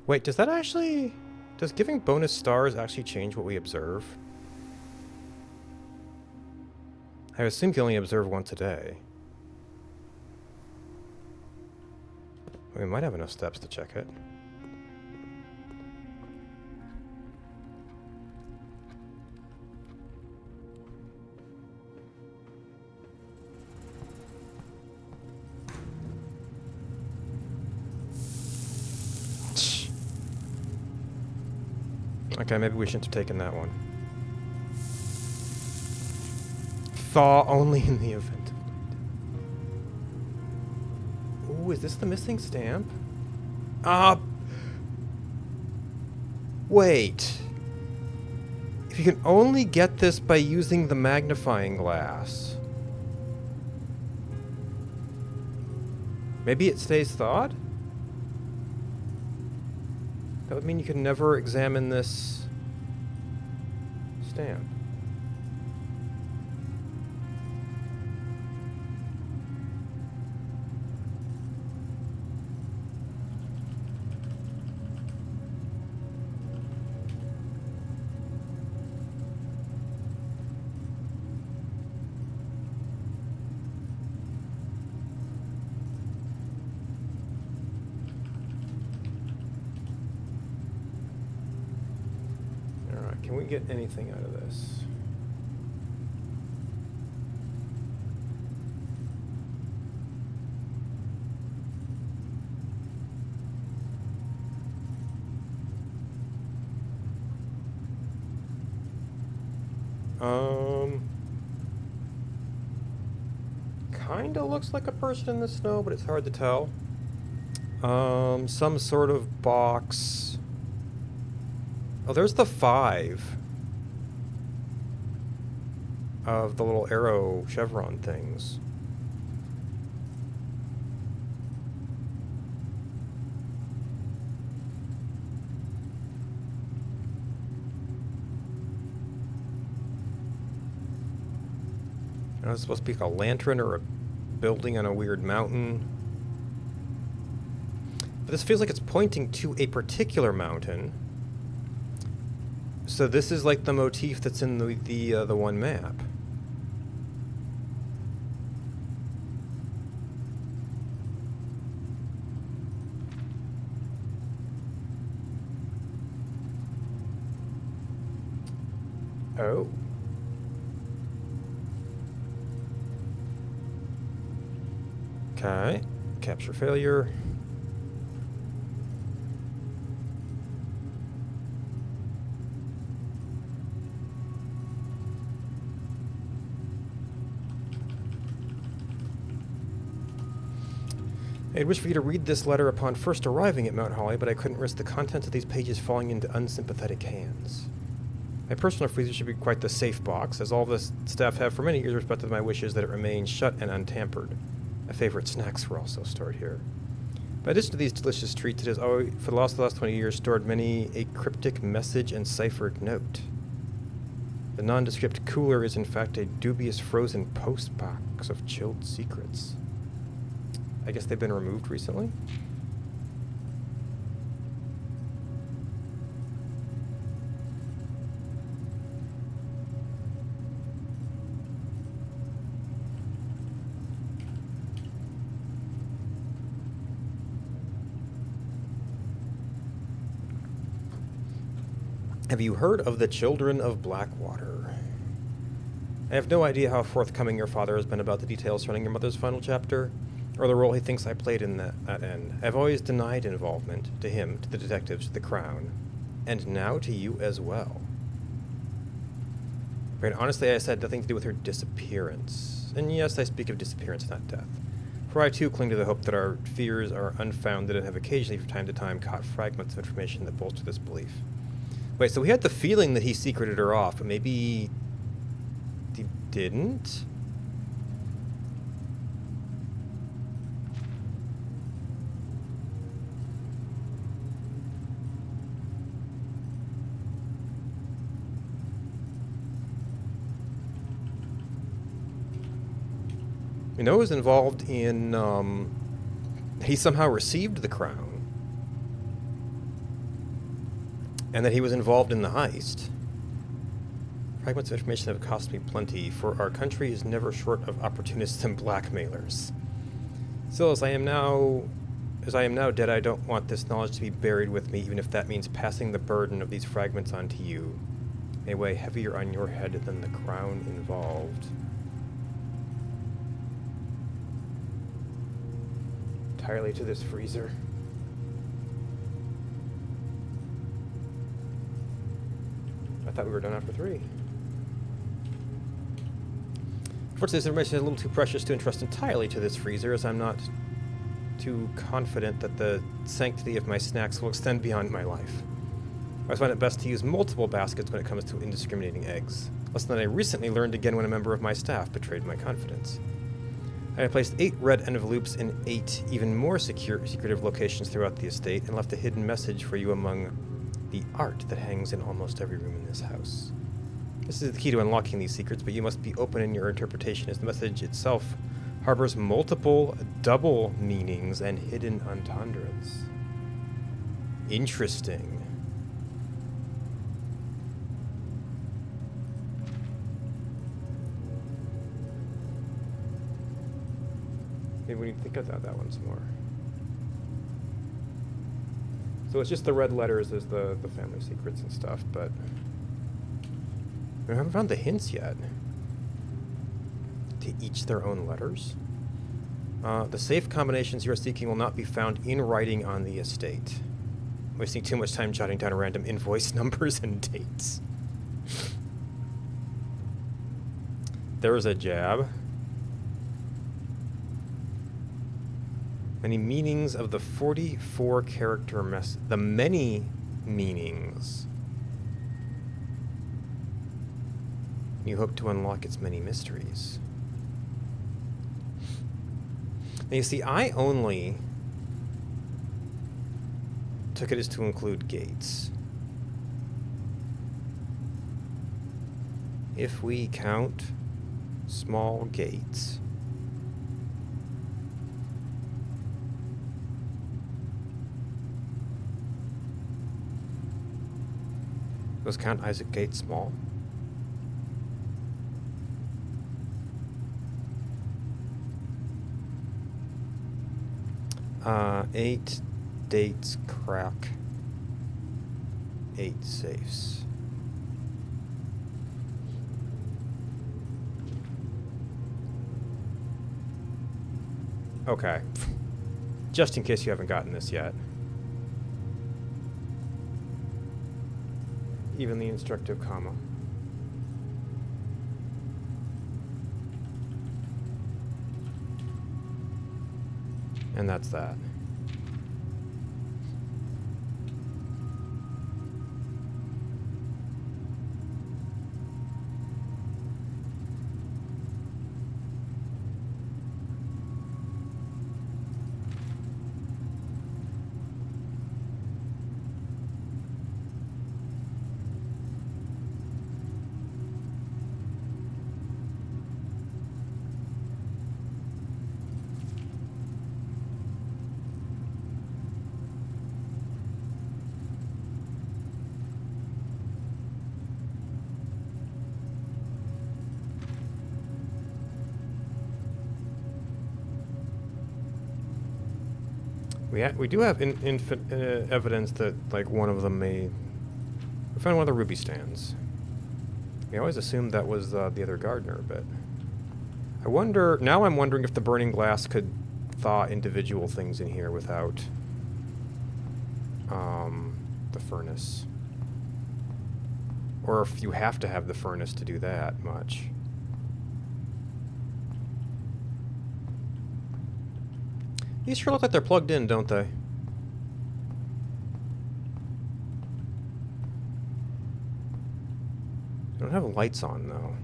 Wait, does that actually... Does giving bonus stars actually change what we observe? I assume you can only observe once a day. We might have enough steps to check it. Okay, maybe we shouldn't have taken that one. Thaw only in the event. Ooh, is this the missing stamp? Wait. If you can only get this by using the magnifying glass. Maybe it stays thawed? That would mean you could never examine this stamp. Can we get anything out of this? Kinda looks like a person in the snow, but it's hard to tell. Some sort of box. Oh, there's the 5 of the little arrow chevron things. know, it's supposed to be like a lantern or a building on a weird mountain. But this feels like it's pointing to a particular mountain. So this is like the motif that's in the one map. Oh. Okay. Capture failure. I'd wish for you to read this letter upon first arriving at Mount Holly, but I couldn't risk the contents of these pages falling into unsympathetic hands. My personal freezer should be quite the safe box, as all the staff have for many years respected my wishes that it remain shut and untampered. My favorite snacks were also stored here. In addition to these delicious treats, it has always, for the last 20 years, stored many a cryptic message and ciphered note. The nondescript cooler is in fact a dubious frozen post box of chilled secrets. I guess they've been removed recently? Have you heard of the Children of Blackwater? I have no idea how forthcoming your father has been about the details surrounding your mother's final chapter, or the role he thinks I played in that end. I've always denied involvement, to him, to the detectives, to the Crown, and now to you as well. But honestly, I said nothing to do with her disappearance. And yes, I speak of disappearance, not death. For I too cling to the hope that our fears are unfounded and have occasionally from time to time caught fragments of information that bolster this belief. Wait, so we had the feeling that he secreted her off, but maybe he didn't? We know he was involved in, he somehow received the crown. And that he was involved in the heist. Fragments of information have cost me plenty, for our country is never short of opportunists and blackmailers. Still, as I am now dead, I don't want this knowledge to be buried with me, even if that means passing the burden of these fragments on to you. May weigh heavier on your head than the crown involved. Entirely to this freezer. I thought we were done after 3. Unfortunately, this information is a little too precious to entrust entirely to this freezer, as I'm not too confident that the sanctity of my snacks will extend beyond my life. I always find it best to use multiple baskets when it comes to indiscriminating eggs. Lesson that I recently learned again when a member of my staff betrayed my confidence. I have placed 8 red envelopes in 8 even more secretive locations throughout the estate, and left a hidden message for you among the art that hangs in almost every room in this house. This is the key to unlocking these secrets, but you must be open in your interpretation, as the message itself harbors multiple double meanings and hidden entendres. Interesting. Maybe we need to think about that one some more. So it's just the red letters as the family secrets and stuff, but we haven't found the hints yet. To each their own letters. The safe combinations you are seeking will not be found in writing on the estate. I'm wasting too much time jotting down random invoice numbers and dates. There's a jab. Many meanings of the 44 character the many meanings. You hope to unlock its many mysteries. Now you see, I only took it as to include gates. If we count Small gates. Was Count Isaac Gate small? Eight dates crack. 8 safes. Okay. Just in case you haven't gotten this yet. Evenly instructive comma. And that's that. We do have evidence that, like, one of them may... We found one of the ruby stands. We always assumed that was the other gardener, but... I wonder... Now I'm wondering if the burning glass could thaw individual things in here without... the furnace. Or if you have to have the furnace to do that much. These sure look like they're plugged in, don't they? They don't have lights on, though.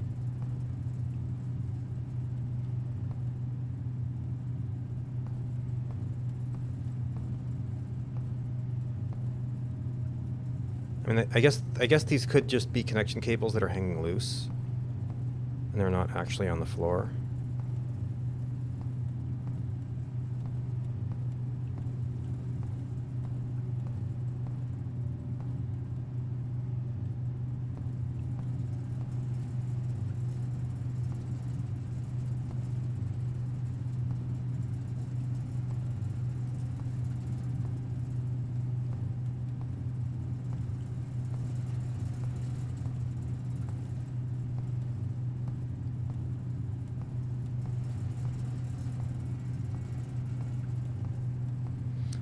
I mean, I guess these could just be connection cables that are hanging loose, and they're not actually on the floor.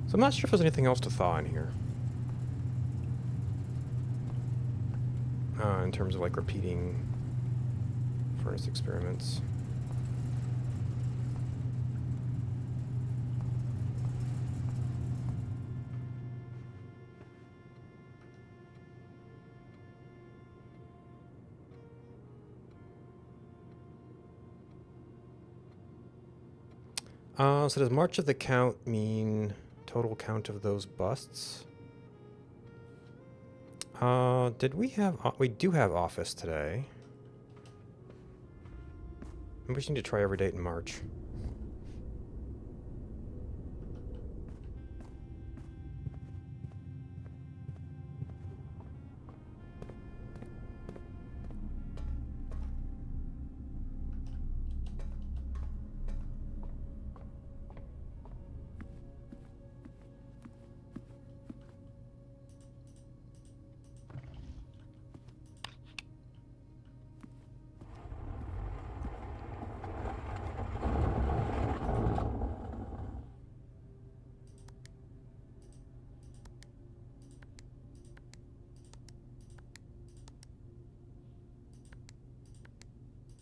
So I'm not sure if there's anything else to thaw in here. In terms of, like, repeating furnace experiments. So does March of the Count mean total count of those busts? Did we have... we do have office today. Maybe we just need to try every date in March.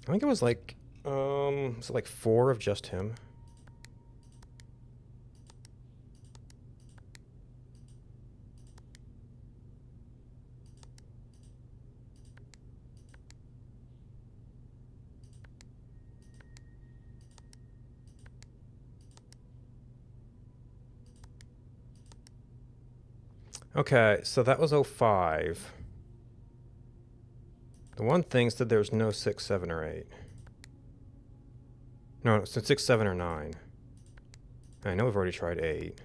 I think it was like, was it like 4 of just him? Okay, so that was 05. The one thing said there's no 6, 7, or 8. No, so 6, 7, or 9. I know we've already tried 8.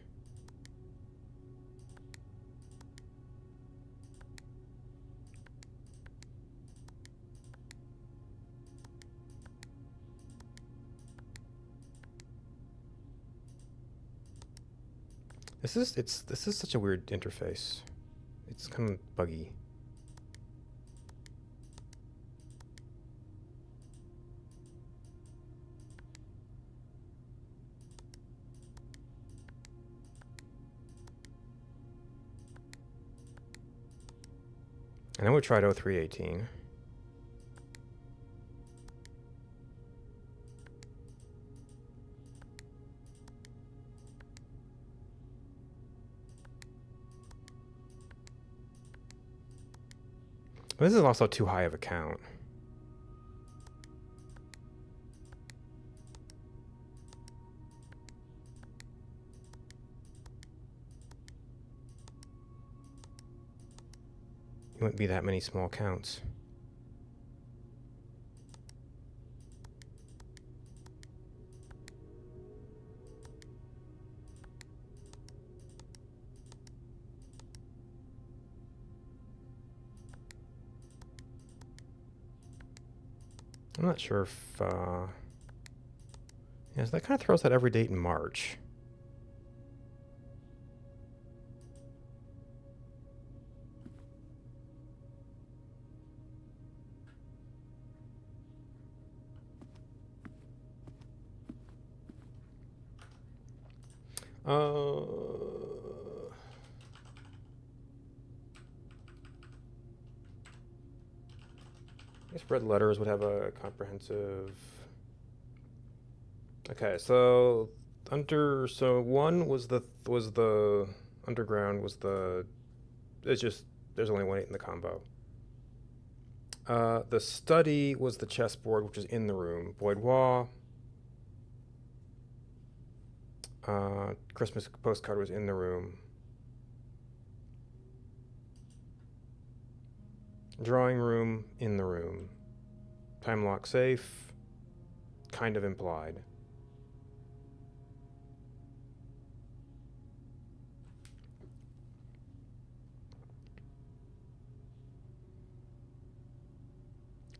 This is such a weird interface. It's kind of buggy. I know we tried 0318. But this is also too high of a count. It wouldn't be that many small counts. I'm not sure if, yeah, so that kind of throws out every date in March. I guess red letters would have a comprehensive. Okay, so so 1 was the underground was the. It's just there's only 1 8 in the combo. The study was the chessboard, which is in the room. Boudoir. Christmas postcard was in the room. Drawing room, in the room. Time lock safe, kind of implied.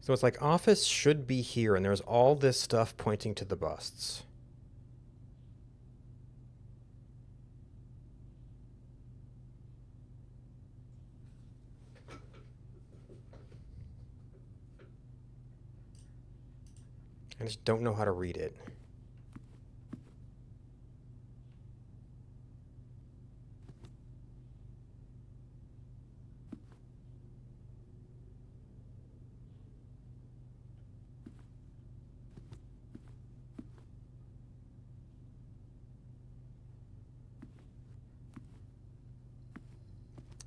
So it's like office should be here, and there's all this stuff pointing to the busts. I just don't know how to read it.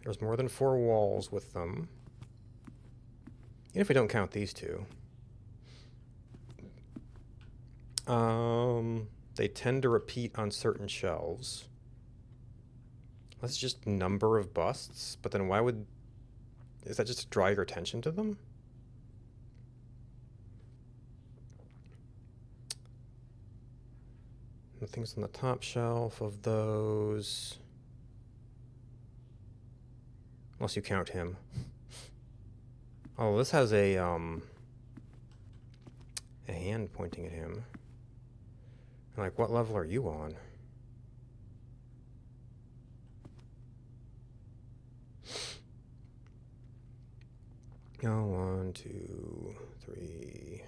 There's more than 4 walls with them. Even if we don't count these two. They tend to repeat on certain shelves. That's just number of busts, but then why would... Is that just to draw your attention to them? Nothing's on the top shelf of those. Unless you count him. Oh, this has a hand pointing at him. Like, what level are you on? Oh, 1, 2, 3.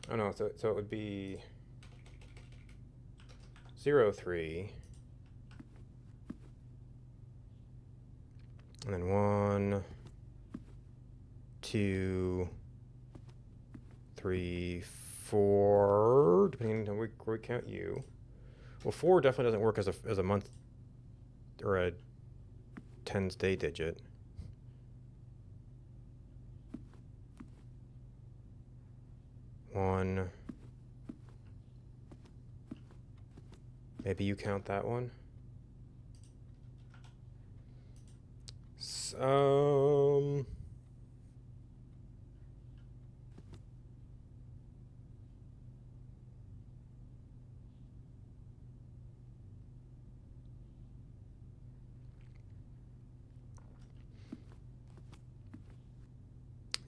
Oh no, so it would be 0, 3. And then 1, 2, 3, 4, depending on where we count you. Well, 4 definitely doesn't work as a month or a tens day digit. 1. Maybe you count that one. So,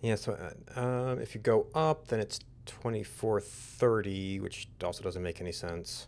yeah, so if you go up, then it's 2430, which also doesn't make any sense.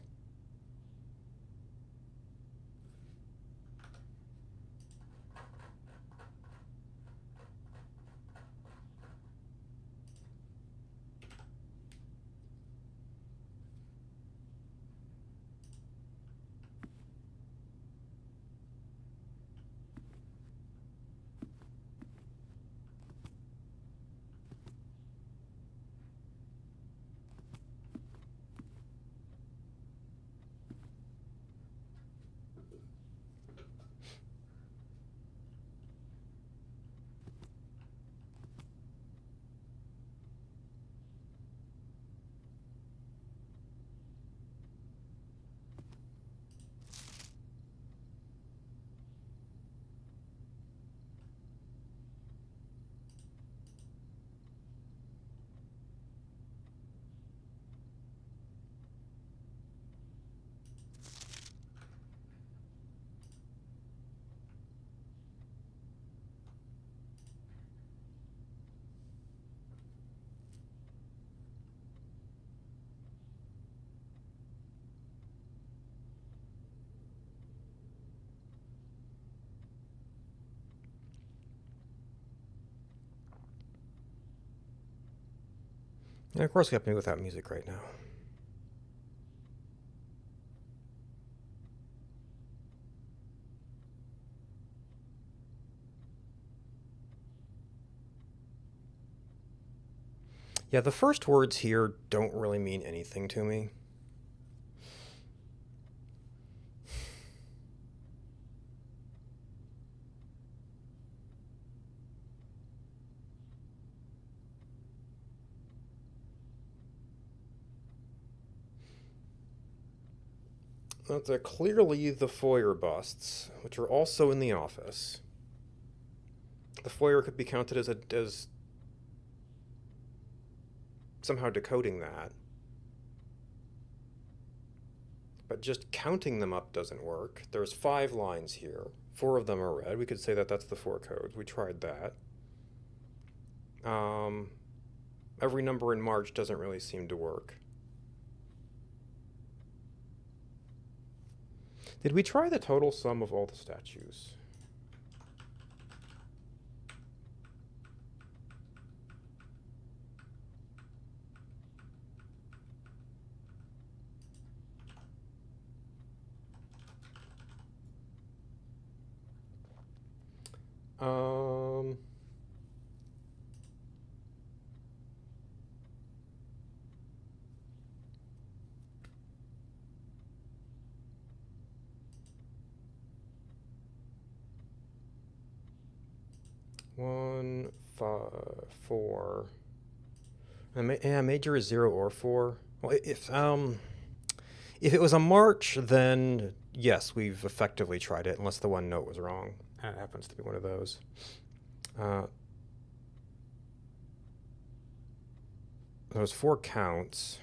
And of course, we have to be without music right now. Yeah, the first words here don't really mean anything to me. That's clearly the foyer busts, which are also in the office. The foyer could be counted as somehow decoding that. But just counting them up doesn't work. There's 5 lines here. 4 of them are red. We could say that that's the 4 codes. We tried that. Every number in March doesn't really seem to work. Did we try the total sum of all the statues? Um, one, five, four. Yeah, major is 0 or 4. Well, if it was a march, then yes, we've effectively tried it, unless the one note was wrong. That happens to be one of those. Those 4 counts.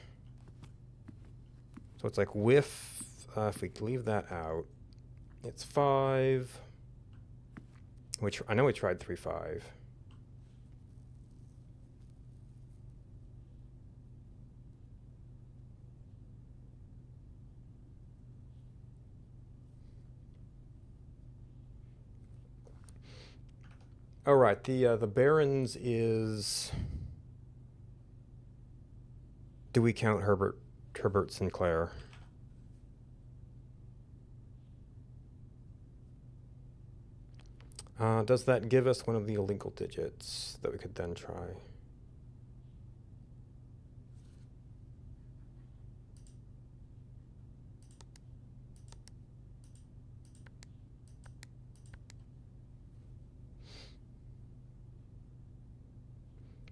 So it's like if we leave that out, it's 5. Which I know we tried 3, 5. All right, the Barons is. Do we count Herbert Sinclair? Does that give us one of the illegal digits that we could then try?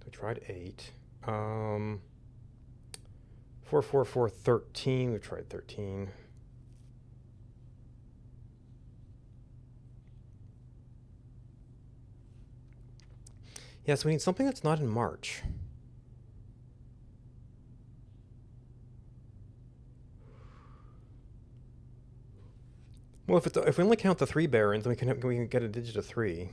We tried 8. 4, 4, 4, 13. We tried 13. Yes, we need something that's not in March. Well, if we only count the 3 barons, then we can get a digit of 3.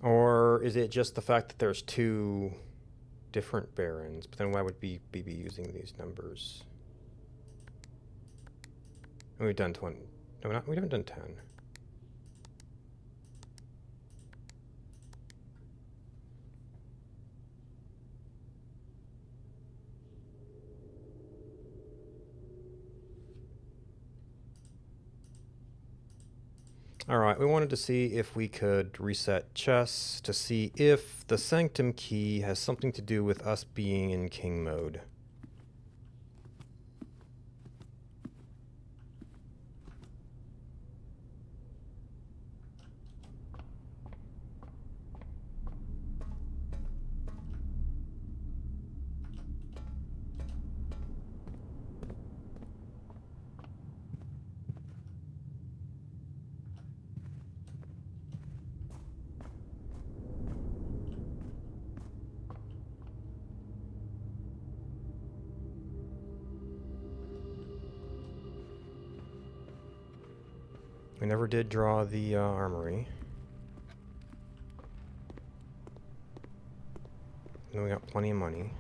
Or is it just the fact that there's 2 different barons? But then why would we be using these numbers? And we've done 20. No, we haven't done 10. All right, we wanted to see if we could reset chess to see if the Sanctum key has something to do with us being in king mode. We never did draw the armory. And we got plenty of money.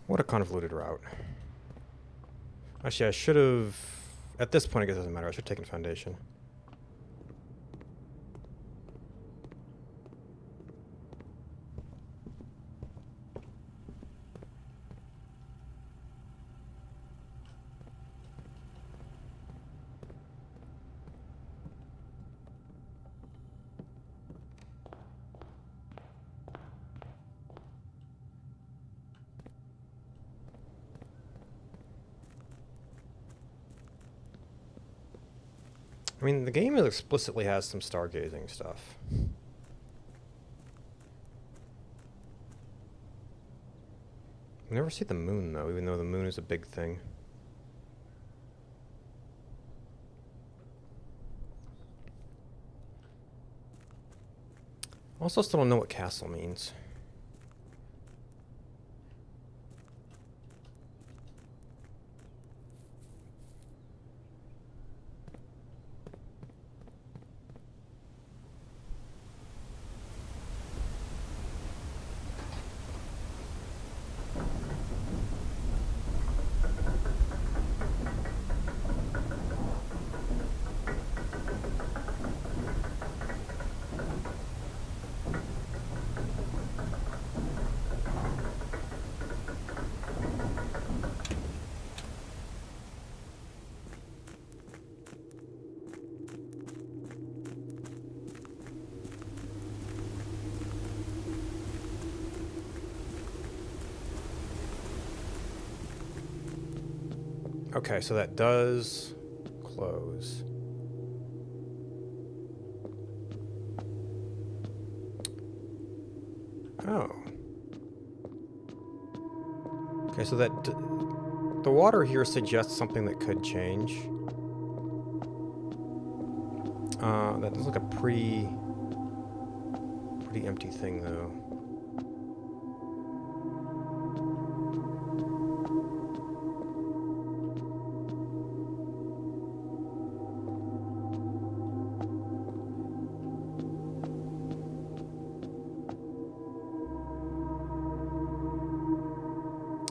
What a convoluted route. Actually, I should have... At this point, I guess it doesn't matter. I should have taken Foundation. I mean, the game explicitly has some stargazing stuff. We never see the moon, though, even though the moon is a big thing. Also, still don't know what castle means. Okay, so that does close. Oh. Okay, so that the water here suggests something that could change. That looks like a pretty empty thing, though.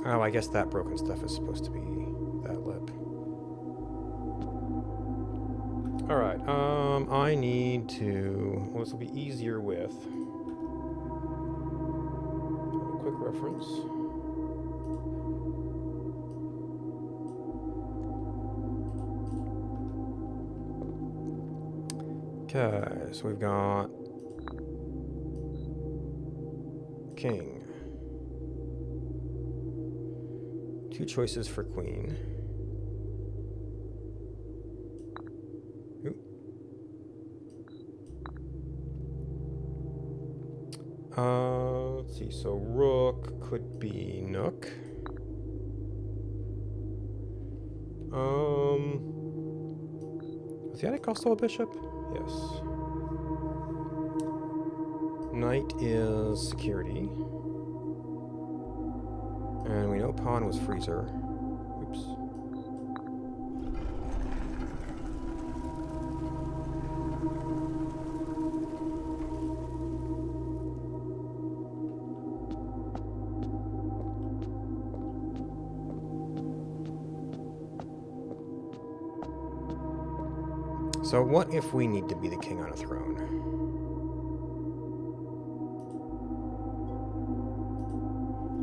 Oh, I guess that broken stuff is supposed to be that lip. Alright, I need to... Well, this will be easier with... A quick reference. Okay, so we've got... king. 2 choices for queen. Ooh. Let's see. So rook could be nook. Was the attic also a bishop? Yes. Knight is security. And we know pawn was freezer. Oops. So what if we need to be the king on a throne?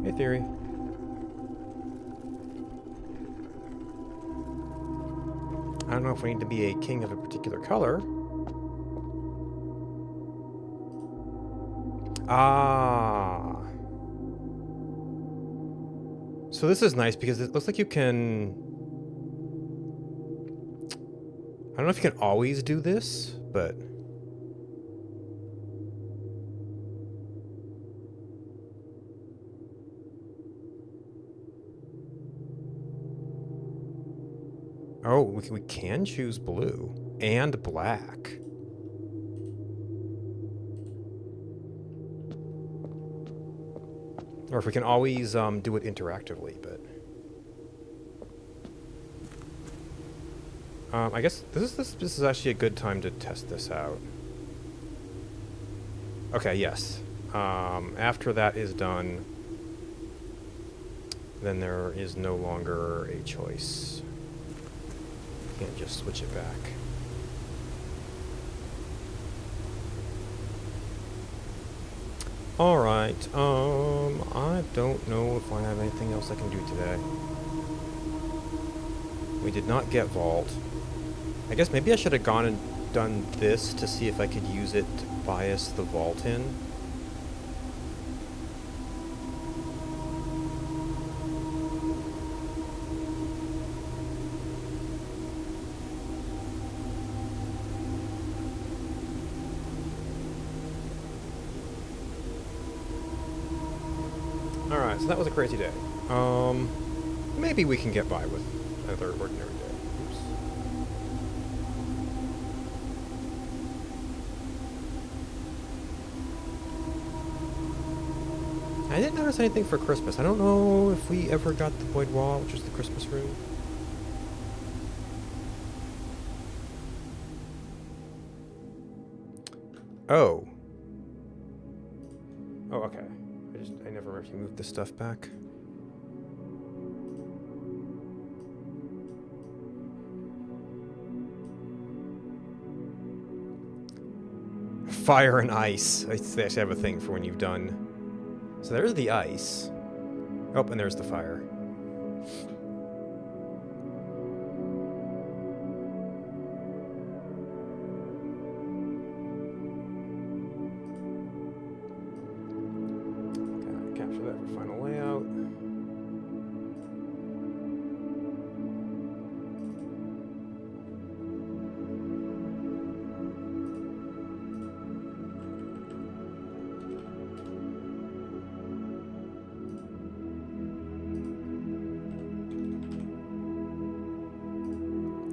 Hey, theory. I don't know if we need to be a king of a particular color. Ah. So this is nice because it looks like you can... I don't know if you can always do this, but... Oh, we can choose blue and black. Or if we can always do it interactively, but... I guess this is actually a good time to test this out. Okay, yes. After that is done, then there is no longer a choice. Can't just switch it back. Alright, I don't know if I have anything else I can do today. We did not get vault. I guess maybe I should have gone and done this to see if I could use it to bias the vault in. Alright, so that was a crazy day. Maybe we can get by with another ordinary day. Oops. I didn't notice anything for Christmas. I don't know if we ever got the boudoir, which is the Christmas room. Oh. Oh, okay. I never actually moved this stuff back. Fire and ice. I actually have a thing for when you've done. So there's the ice. Oh, and there's the fire. Capture that for final layout.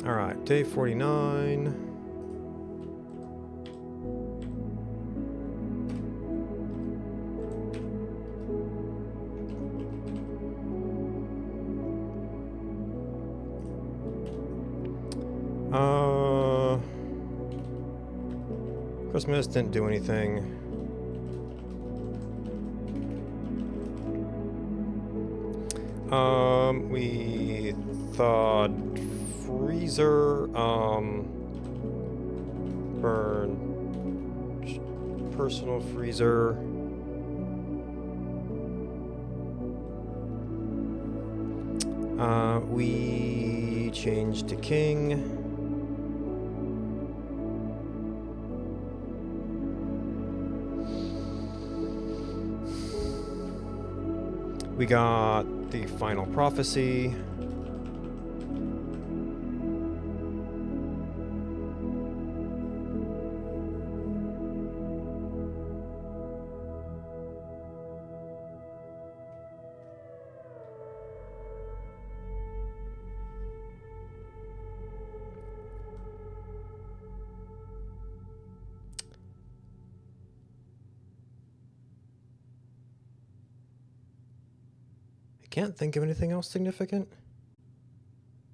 All right, day 49. Christmas didn't do anything. We thought freezer, burn personal freezer. We changed to king. We got the final prophecy. I can't think of anything else significant.